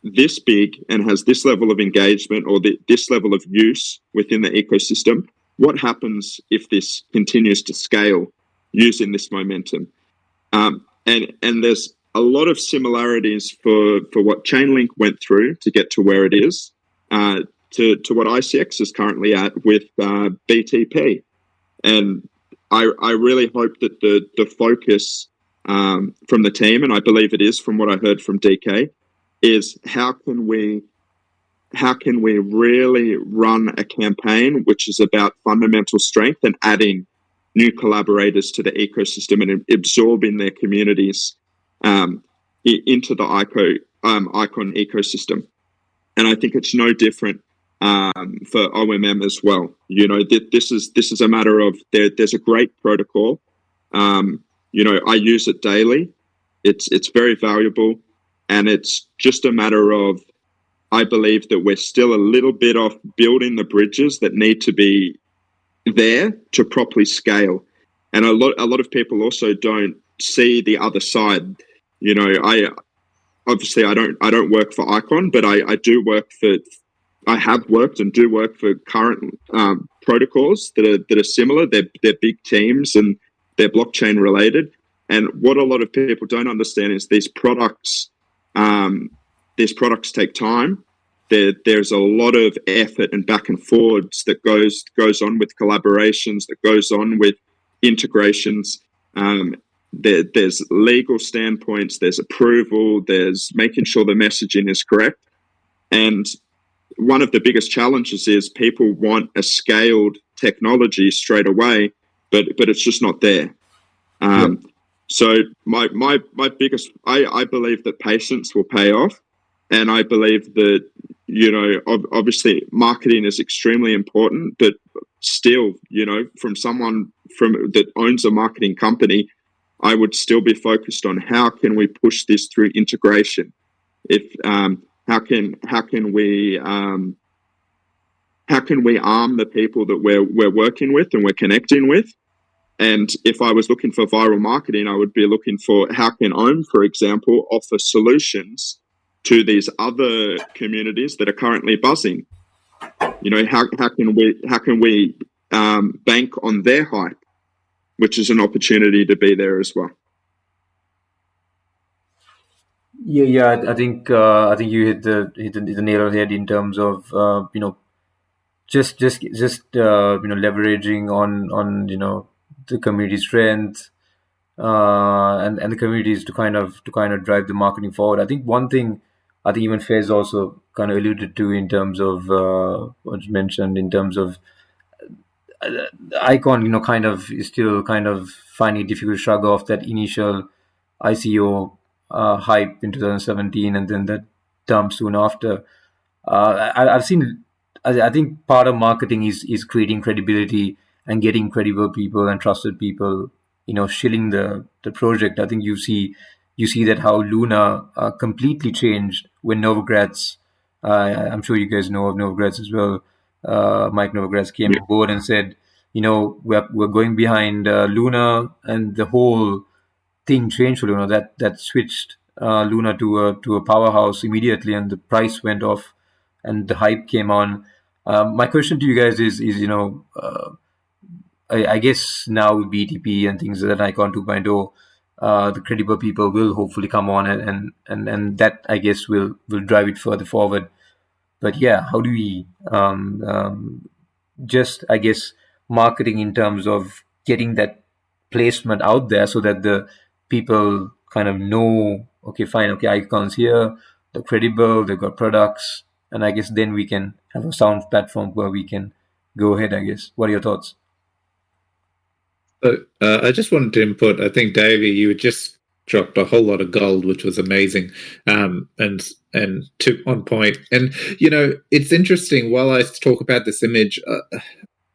this big and has this level of engagement or this level of use within the ecosystem, what happens if this continues to scale using this momentum? And there's a lot of similarities for what Chainlink went through to get to where it is, to what ICX is currently at with BTP. And I really hope that the focus from the team, and I believe it is from what I heard from DK, is how can we really run a campaign which is about fundamental strength and adding new collaborators to the ecosystem and absorbing their communities into the Icon ecosystem. And I think it's no different for OMM as well. This is a matter of there's a great protocol. I use it daily. It's very valuable, and it's just a matter of, I believe that we're still a little bit off building the bridges that need to be there to properly scale. And a lot of people also don't see the other side. I don't work for Icon, but I have worked and do work for current protocols that are similar. They're big teams and they're blockchain related. And what a lot of people don't understand is these products take time. There's a lot of effort and back and forwards that goes on with collaborations, that goes on with integrations. There's legal standpoints, there's approval, there's making sure the messaging is correct. And one of the biggest challenges is people want a scaled technology straight away, but it's just not there. So my biggest, I believe that patience will pay off. And I believe that, obviously marketing is extremely important, but still, from someone that owns a marketing company, I would still be focused on how can we push this through integration? How can we arm the people that we're working with and we're connecting with? And if I was looking for viral marketing, I would be looking for how can Omm, for example, offer solutions to these other communities that are currently buzzing. How can we bank on their hype? which is an opportunity to be there as well. Yeah. I think you hit the nail on the head in terms of just leveraging on the community strength, and the communities to kind of drive the marketing forward. I think one thing I think even Fez also kind of alluded to in terms of what you mentioned in terms of Icon, kind of is still kind of finding it difficult to shrug off that initial ICO hype in 2017 and then that dump soon after. I've seen. I think part of marketing is creating credibility and getting credible people and trusted people, shilling the project. I think you see that how Luna completely changed when Novogratz. I'm sure you guys know of Novogratz as well. Mike Novogratz came on board and said, we're going behind Luna, and the whole thing changed for Luna. That switched Luna to a powerhouse immediately, and the price went off, and the hype came on. My question to you guys is I guess now with BTP and things like that, Icon 2.0, the credible people will hopefully come on, and that I guess will drive it further forward. But yeah, how do we just, I guess, marketing in terms of getting that placement out there so that the people kind of know, okay, fine, okay, Icon's here, they're credible, they've got products, and I guess then we can have a sound platform where we can go ahead, I guess. What are your thoughts? So, I just wanted to input, I think, Davey, you just dropped a whole lot of gold, which was amazing, and on point. And, it's interesting, while I talk about this image,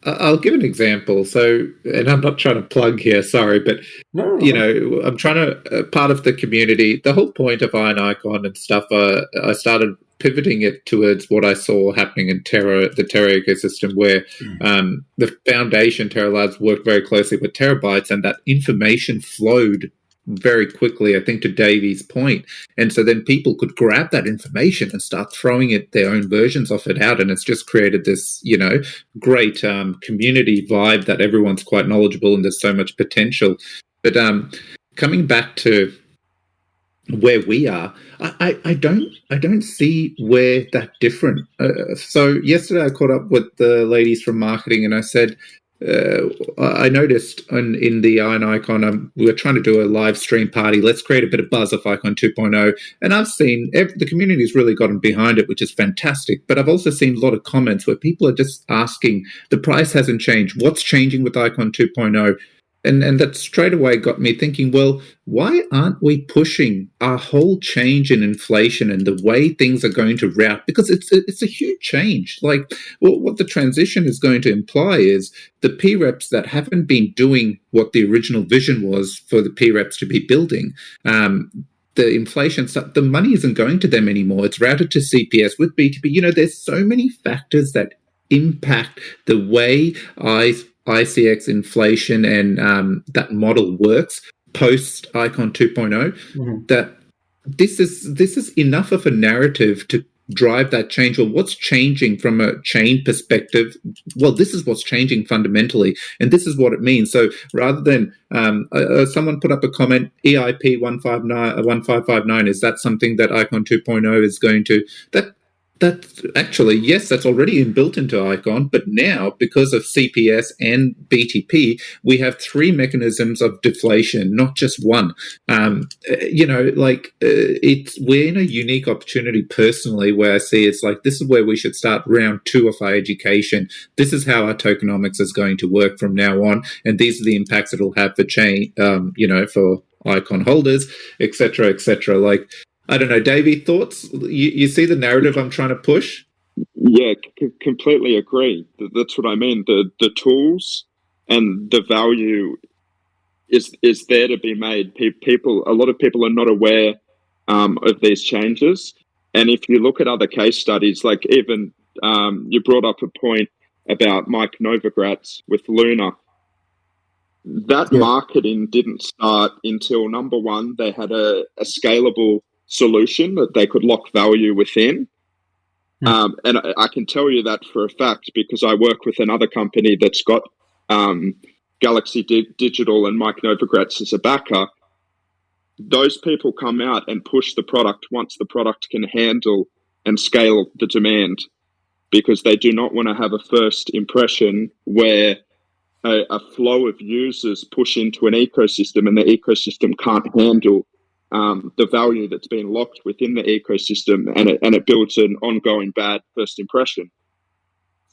I'll give an example. So, and I'm not trying to plug here, sorry, but, I'm trying to, part of the community, the whole point of Iron Icon and stuff, I started pivoting it towards what I saw happening in the Terra ecosystem, where the foundation Terra Labs worked very closely with Terabytes, and that information flowed very quickly, I think, to Davey's point. And so then people could grab that information and start throwing their own versions of it out, and it's just created this, great community vibe that everyone's quite knowledgeable and there's so much potential. But coming back to where we are, I don't see where that different. So yesterday I caught up with the ladies from marketing, and I said, I noticed in the Iron Icon, we were trying to do a live stream party. Let's create a bit of buzz of Icon 2.0. And I've seen the community's really gotten behind it, which is fantastic. But I've also seen a lot of comments where people are just asking, the price hasn't changed. What's changing with Icon 2.0? And that straight away got me thinking, well, why aren't we pushing our whole change in inflation and the way things are going to route? Because it's a huge change. Like, well, what the transition is going to imply is the P-reps that haven't been doing what the original vision was for the P-reps to be building, the inflation stuff, the money isn't going to them anymore. It's routed to CPS with BTP. There's so many factors that impact the way ICX inflation and that model works post Icon 2.0, that this is enough of a narrative to drive that change. Well, what's changing from a chain perspective? Well, this is what's changing fundamentally, and this is what it means. So rather than someone put up a comment, EIP 1559, is that something that Icon 2.0 is going to That's actually, yes, that's already inbuilt into Icon, but now, because of CPS and BTP, we have three mechanisms of deflation, not just one. We're in a unique opportunity personally, where I see it's like, this is where we should start round 2 of our education. This is how our tokenomics is going to work from now on, and these are the impacts it'll have for chain, for Icon holders, et cetera, et cetera. Like, I don't know, Davey, thoughts? You see the narrative I'm trying to push? Yeah, completely agree. That's what I mean. The tools and the value is there to be made. A lot of people are not aware of these changes. And if you look at other case studies, like even you brought up a point about Mike Novogratz with Luna. That marketing didn't start until, number one, they had a scalable solution that they could lock value within. And I can tell you that for a fact, because I work with another company that's got Galaxy Digital and Mike Novogratz as a backer, those people come out and push the product once the product can handle and scale the demand, because they do not want to have a first impression where a flow of users push into an ecosystem and the ecosystem can't handle the value that's been locked within the ecosystem, and it builds an ongoing bad first impression.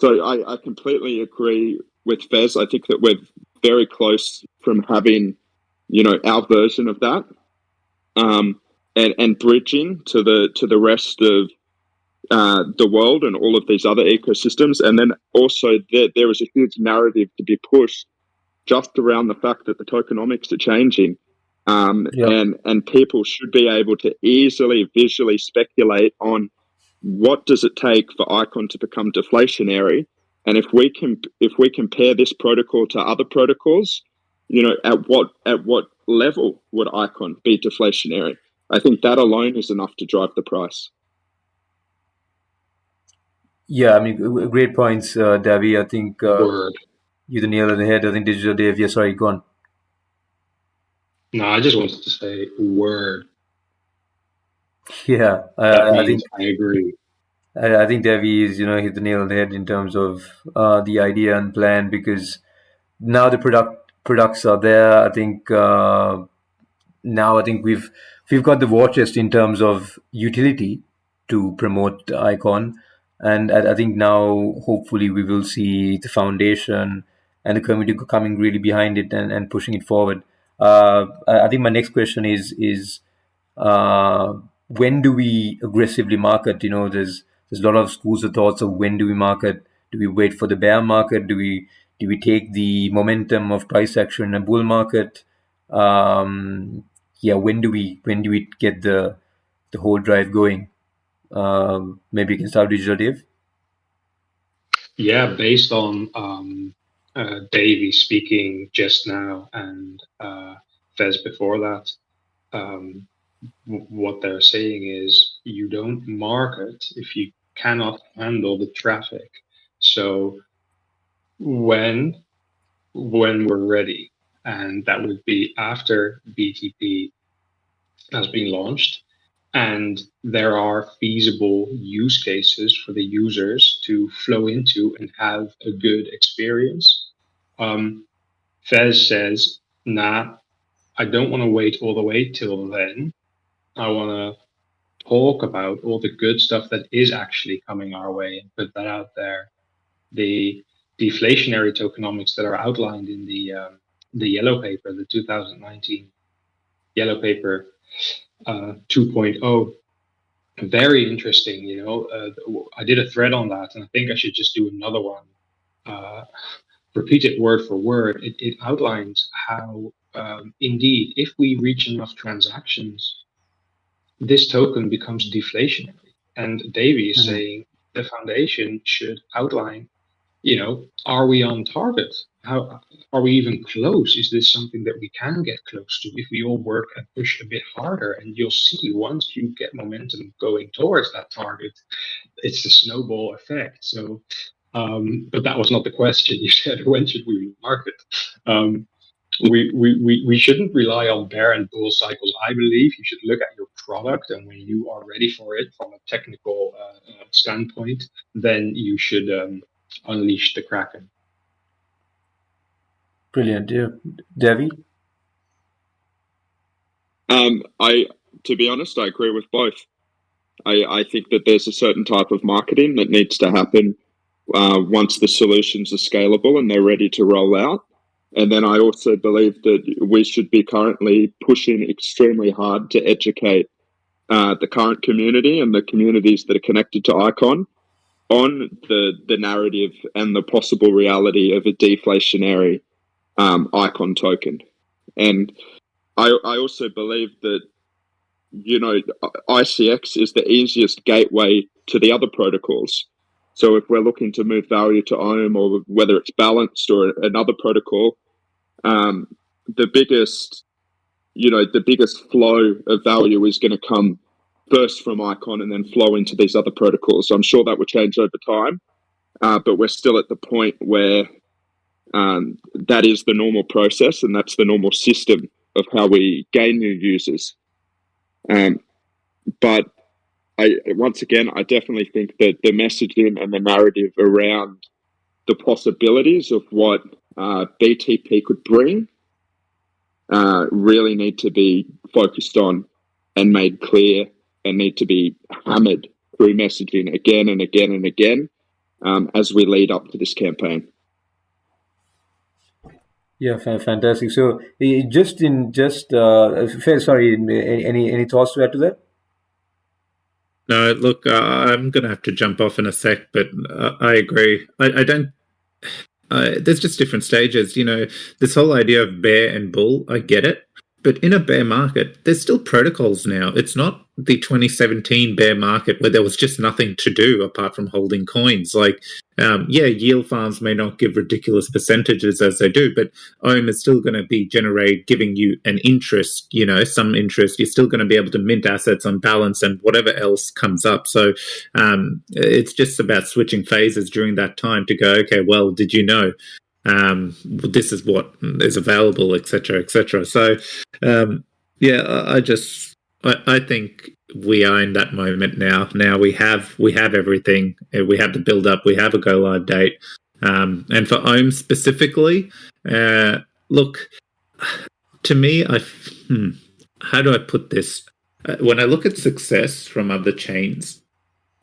So I completely agree with Fez. I think that we're very close from having, our version of that, and bridging to the rest of the world and all of these other ecosystems. And then also there is a huge narrative to be pushed just around the fact that the tokenomics are changing. And people should be able to easily visually speculate on what does it take for Icon to become deflationary. And if we compare this protocol to other protocols, at what level would Icon be deflationary? I think that alone is enough to drive the price. Yeah, I mean, great points, Davie. I think Word. you the nail on the head. I think Digital Dave. Yeah, sorry, go on. No, I just wanted to say word. Yeah, I think I agree. I think Davie is, hit the nail on the head in terms of the idea and plan, because now the products are there. I think now we've got the war chest in terms of utility to promote Icon, and I think now hopefully we will see the foundation and the community coming really behind it and pushing it forward. I think my next question is when do we aggressively market? There's a lot of schools of thoughts of when do we market? Do we wait for the bear market? Do we take the momentum of price action in a bull market? When do we get the whole drive going? Maybe you can start, Digital Dave. Yeah, based on Davie speaking just now and Fez before that, what they're saying is you don't market if you cannot handle the traffic. So when we're ready, and that would be after BTP has been launched, and there are feasible use cases for the users to flow into and have a good experience. Fez says, nah, I don't want to wait all the way till then. I want to talk about all the good stuff that is actually coming our way and put that out there. The deflationary tokenomics that are outlined in the yellow paper, the 2019 yellow paper 2.0, very interesting. I did a thread on that, and I think I should just do another one. Repeat it word for word. It outlines how, indeed, if we reach enough transactions, this token becomes deflationary. And Davie is saying the foundation should outline, are we on target? How are we even close? Is this something that we can get close to if we all work and push a bit harder? And you'll see once you get momentum going towards that target, it's the snowball effect. So, but that was not the question. You said, when should we market? We shouldn't rely on bear and bull cycles. I believe you should look at your product, and when you are ready for it from a technical standpoint, then you should unleash the Kraken. Brilliant, yeah. Davie? To be honest, I agree with both. I think that there's a certain type of marketing that needs to happen once the solutions are scalable and they're ready to roll out. And then I also believe that we should be currently pushing extremely hard to educate the current community and the communities that are connected to Icon on the narrative and the possible reality of a deflationary Icon token. And I also believe that, ICX is the easiest gateway to the other protocols. So if we're looking to move value to Omm, or whether it's balanced or another protocol, the biggest flow of value is going to come first from Icon and then flow into these other protocols. So I'm sure that will change over time, but we're still at the point where that is the normal process, and that's the normal system of how we gain new users. But once again, I definitely think that the messaging and the narrative around the possibilities of what BTP could bring really need to be focused on and made clear, and need to be hammered through messaging again and again and again as we lead up to this campaign. Yeah, fantastic. So, Fez, sorry, any thoughts to add to that? No, look, I'm going to have to jump off in a sec, but I agree. I don't. There's just different stages. This whole idea of bear and bull, I get it. But in a bear market, there's still protocols now. It's not the 2017 bear market where there was just nothing to do apart from holding coins. Yield farms may not give ridiculous percentages as they do, but Omm is still going to be giving you an interest, some interest. You're still going to be able to mint assets on balance and whatever else comes up. So it's just about switching phases during that time to go, okay, well, did you know? This is what is available, etc., etc. So, I think we are in that moment now. Now we have everything. We have the build up. We have a go live date. And for Omm specifically, look, to me, how do I put this? When I look at success from other chains,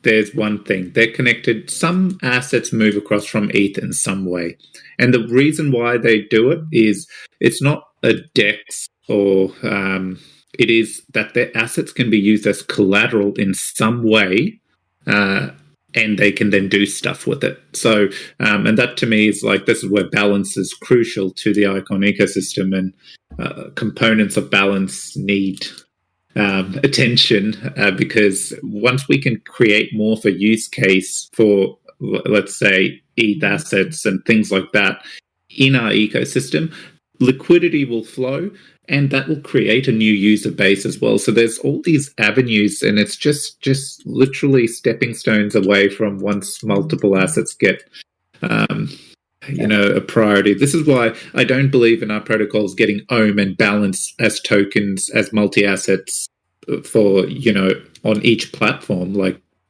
there's one thing. They're connected. Some assets move across from ETH in some way. And the reason why they do it is it's not a DEX or it is that their assets can be used as collateral in some way and they can then do stuff with it. So, and that to me is this is where balance is crucial to the Icon ecosystem, and components of balance need attention because once we can create more for use case for, let's say, ETH assets and things like that in our ecosystem, liquidity will flow and that will create a new user base as well. So there's all these avenues, and it's just literally stepping stones away from once multiple assets get a priority. This is why I don't believe in our protocols getting Omm and balance as tokens, as multi-assets for, on each platform,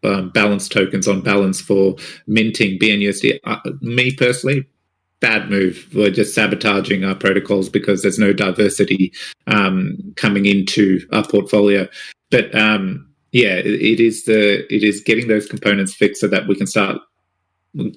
balance tokens on balance for minting BNUSD. Me personally, bad move. We're just sabotaging our protocols because there's no diversity coming into our portfolio. But it is getting those components fixed so that we can start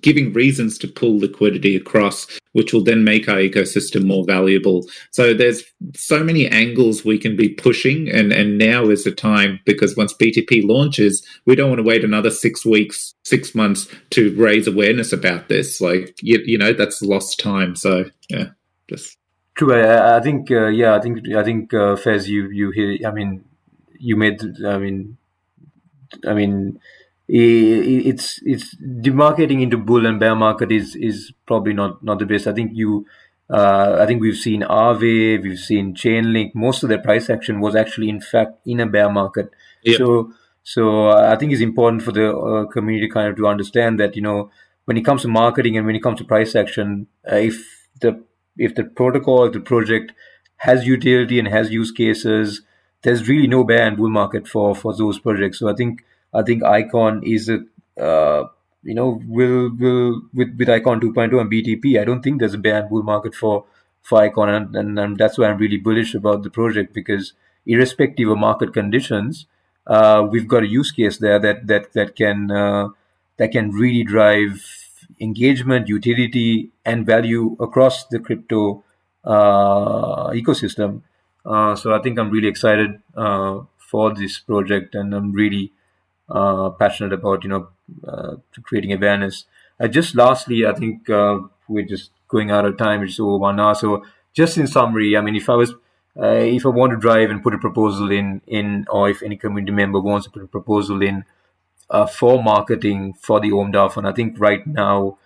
giving reasons to pull liquidity across, which will then make our ecosystem more valuable. So there's so many angles we can be pushing, and now is the time, because once BTP launches, we don't want to wait another 6 weeks, 6 months to raise awareness about this. That's lost time. So yeah, just true. I think Fez, you hear. You made. It's demarcating into bull and bear market is probably not the best. I think we've seen Aave, we've seen Chainlink. Most of their price action was actually, in fact, in a bear market. Yep. So I think it's important for the community kind of to understand that when it comes to marketing and when it comes to price action, if the protocol, the project has utility and has use cases, there's really no bear and bull market for those projects. So I think Icon is will with Icon 2.0 and BTP, I don't think there's a bear and bull market for Icon, and that's why I'm really bullish about the project, because irrespective of market conditions, we've got a use case there that can really drive engagement, utility, and value across the crypto ecosystem. So I think I'm really excited for this project, and I'm really passionate about creating awareness. Just lastly, I think we're just going out of time. It's over 1 hour. So just in summary, if I want to drive and put a proposal in, or if any community member wants to put a proposal in for marketing for the Omm DAO Fund, I think right now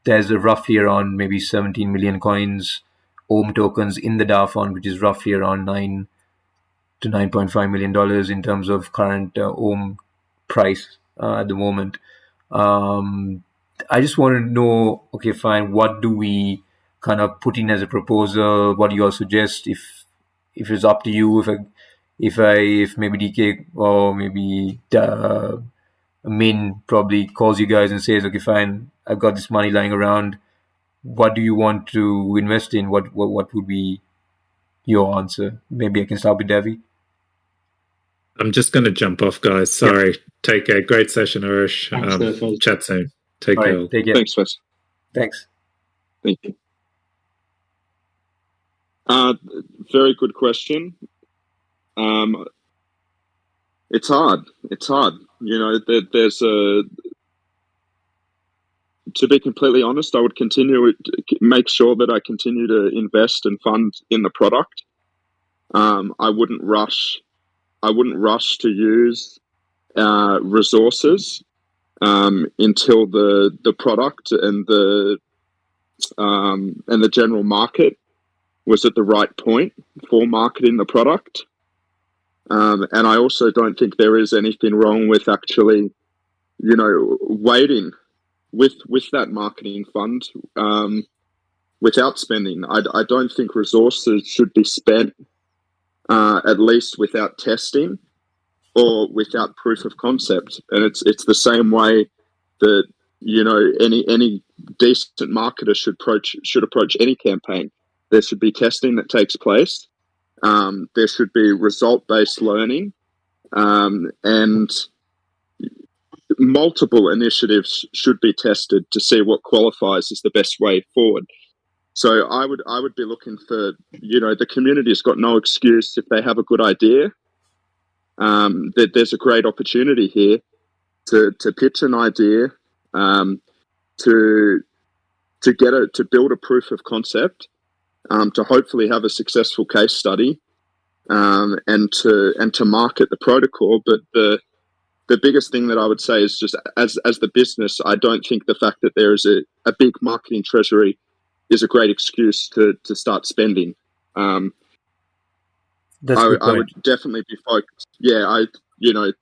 there's roughly around maybe 17 million coins, Omm tokens in the DAO Fund, which is roughly around $9 to $9.5 million in terms of current Omm price at the moment. I just want to know, okay, fine, what do we kind of put in as a proposal? What do you all suggest? If it's up to you, if maybe DK or maybe Min probably calls you guys and says, okay, fine, I've got this money lying around. What do you want to invest in? What would be your answer? Maybe I can start with Davie. I'm just going to jump off, guys. Sorry. Yep. Take care. Great session, Arish. Chat soon. Take care. Right, take care. Thanks, Fez. Thanks. Thank you. Very good question. It's hard. You know, there's a. To be completely honest, I would make sure that I continue to invest and fund in the product. I wouldn't rush to use resources until the product and the general market was at the right point for marketing the product. And I also don't think there is anything wrong with actually, you know, waiting with that marketing fund without spending. I don't think resources should be spent at least without testing or without proof of concept. And it's the same way that, you know, any decent marketer should approach any campaign. There should be testing that takes place. There should be result-based learning, and multiple initiatives should be tested to see what qualifies as the best way forward. So I would be looking for, you know, the community's got no excuse if they have a good idea. That there's a great opportunity here to pitch an idea, to build a proof of concept, to hopefully have a successful case study, and to market the protocol. But the biggest thing that I would say is just as the business, I don't think the fact that there is a big marketing treasury is a great excuse to start spending. I would definitely be focused. Yeah, you know,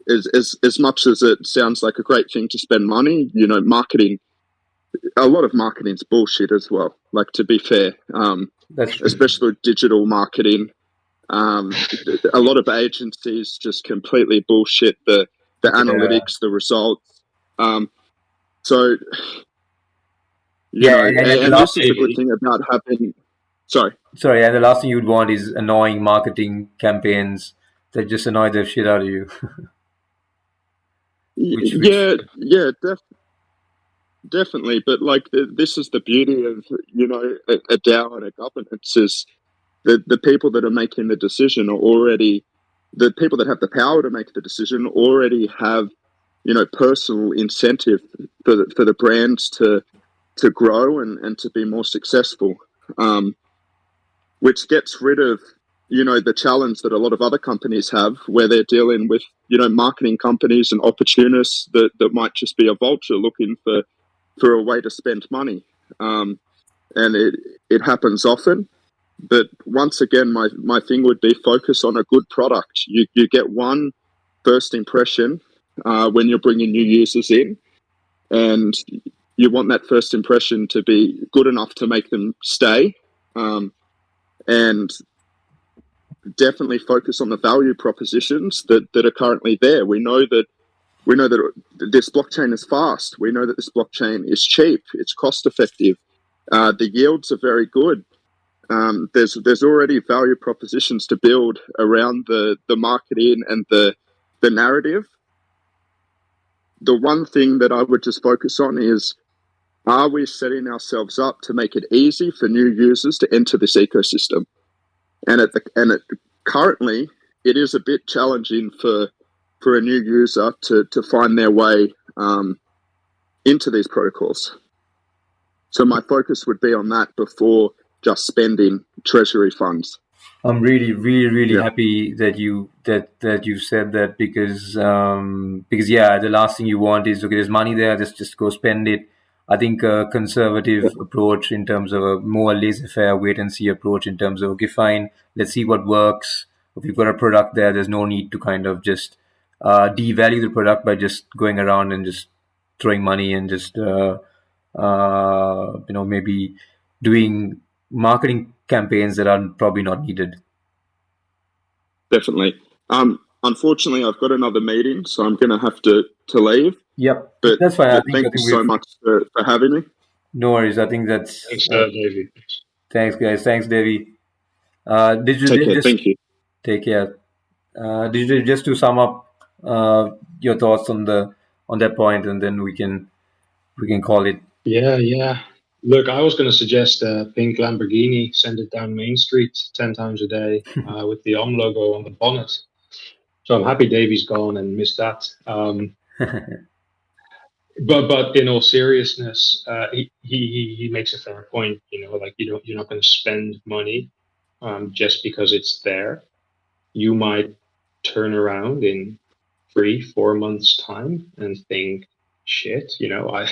as much as it sounds like a great thing to spend money, you know, marketing, a lot of marketing's bullshit as well. Like, to be fair, especially with digital marketing, a lot of agencies just completely bullshit the analytics, the results. So, you know, and this is the good thing about having. Sorry, and the last thing you'd want is annoying marketing campaigns that just annoy the shit out of you. Definitely. But like, this is the beauty of, you know, a DAO and a governance is the people that are making the decision are already, the people that have the power to make the decision already have, you know, personal incentive for the brands to grow and to be more successful, which gets rid of, you know, the challenge that a lot of other companies have where they're dealing with, you know, marketing companies and opportunists that might just be a vulture looking for a way to spend money. And it happens often. But once again, my thing would be focus on a good product. You get one first impression when you're bringing new users in, and you want that first impression to be good enough to make them stay, and definitely focus on the value propositions that are currently there. We know that this blockchain is fast. We know that this blockchain is cheap. It's cost effective. The yields are very good. There's already value propositions to build around the marketing and the narrative. The one thing that I would just focus on is, are we setting ourselves up to make it easy for new users to enter this ecosystem? And currently, it is a bit challenging for a new user to find their way into these protocols. So my focus would be on that before just spending treasury funds. I'm really happy that you said that, because the last thing you want is, okay, there's money there, just go spend it. I think a conservative approach in terms of a more laissez-faire, wait and see approach in terms of, okay, fine, let's see what works. If you've got a product there, there's no need to kind of just devalue the product by just going around and just throwing money and just maybe doing marketing campaigns that are probably not needed. Definitely. Unfortunately, I've got another meeting, so I'm going to have to leave. Yep, But that's fine. thank you so much for having me. No worries. I think that's Thanks, Davie. thanks, guys. Thanks, Davie. Take care. Thank you. Take care. Just to sum up your thoughts on that point, and then we can call it. Yeah. Look, I was going to suggest a pink Lamborghini, send it down Main Street 10 times a day with the Omm logo on the bonnet. So I'm happy Davie's gone and missed that. But in all seriousness, he makes a fair point. Like you're not going to spend money just because it's there. You might turn around in 3-4 months' time and think, shit, I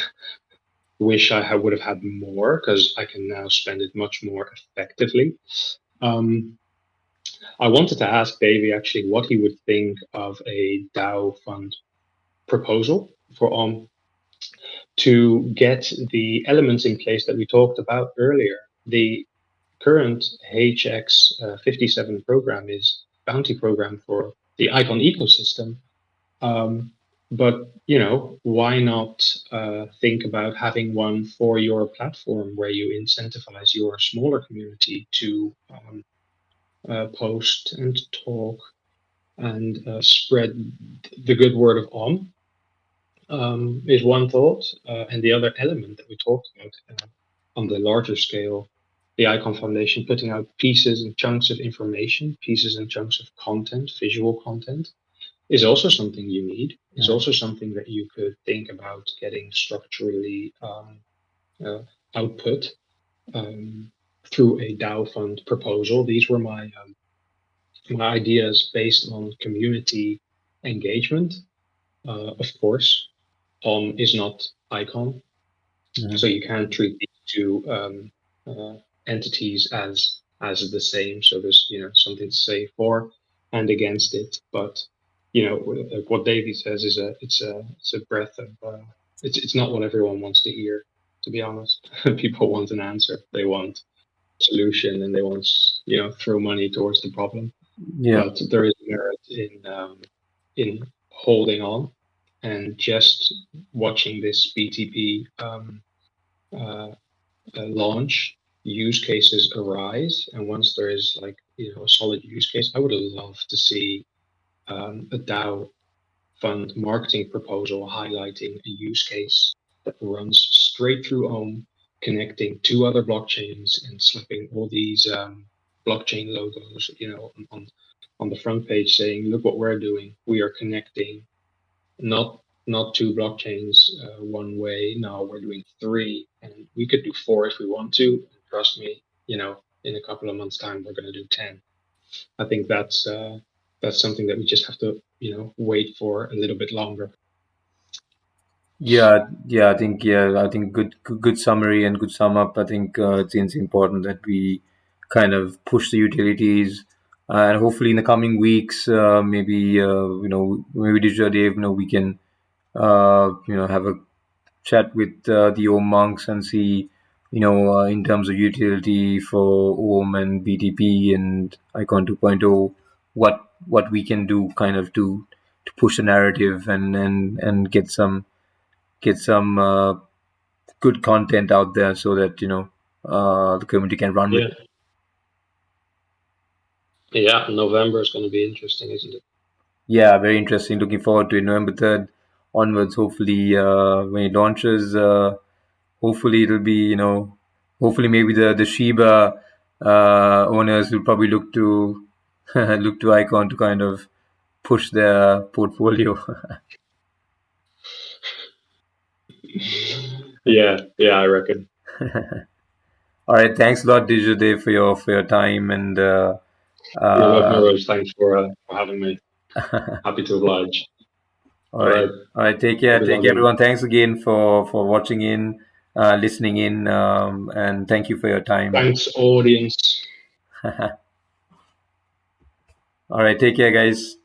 wish I would have had more because I can now spend it much more effectively. I wanted to ask Davie actually what he would think of a DAO fund proposal for Omm to get the elements in place that we talked about earlier. The current HX 57 program is bounty program for the Icon ecosystem. But why not think about having one for your platform where you incentivize your smaller community to post and talk and spread the good word of Omm? Is one thought, and the other element that we talked about on the larger scale, the Icon Foundation putting out pieces and chunks of information, pieces and chunks of content, visual content, is also something you need. It's also something that you could think about getting structurally output through a DAO fund proposal. These were my ideas based on community engagement. Of course, Omm is not Icon, so you can't treat these two entities as the same. So there's something to say for and against it. But what Davie says is it's a breath of it's not what everyone wants to hear. To be honest, people want an answer. They want a solution, and they want throw money towards the problem. Yeah. But there is merit in holding on and just watching this BTP launch, use cases arise, and once there is a solid use case, I would love to see a DAO fund marketing proposal highlighting a use case that runs straight through Omm, connecting 2 other blockchains and slapping all these blockchain logos, on the front page, saying, "Look what we're doing. We are connecting not 2 blockchains one way. No, we're doing 3, and we could do 4 if we want to. And trust me, in a couple of months' time, we're going to do 10." I think that's something that we just have to wait for a little bit longer. Yeah, I think good summary and good sum up. I think it's important that we kind of push the utilities, and hopefully in the coming weeks, maybe Digital Dave, we can have a chat with the Omm monks and see in terms of utility for Omm and BTP and Icon 2.0, what we can do kind of to push the narrative and get some good content out there so that the community can run with it. Yeah, November is going to be interesting, isn't it? Yeah, very interesting. Looking forward to it. November 3rd onwards, hopefully, when it launches, hopefully it'll be, hopefully maybe the Shiba owners will probably look to Icon to kind of push their portfolio. Yeah, I reckon. All right, thanks a lot, Digital Dave, for your time and. No worries. Thanks for having me. Happy to oblige. All right. Take care. Everyone. Thanks again for watching in, listening in, and thank you for your time. Thanks, audience. All right. Take care, guys.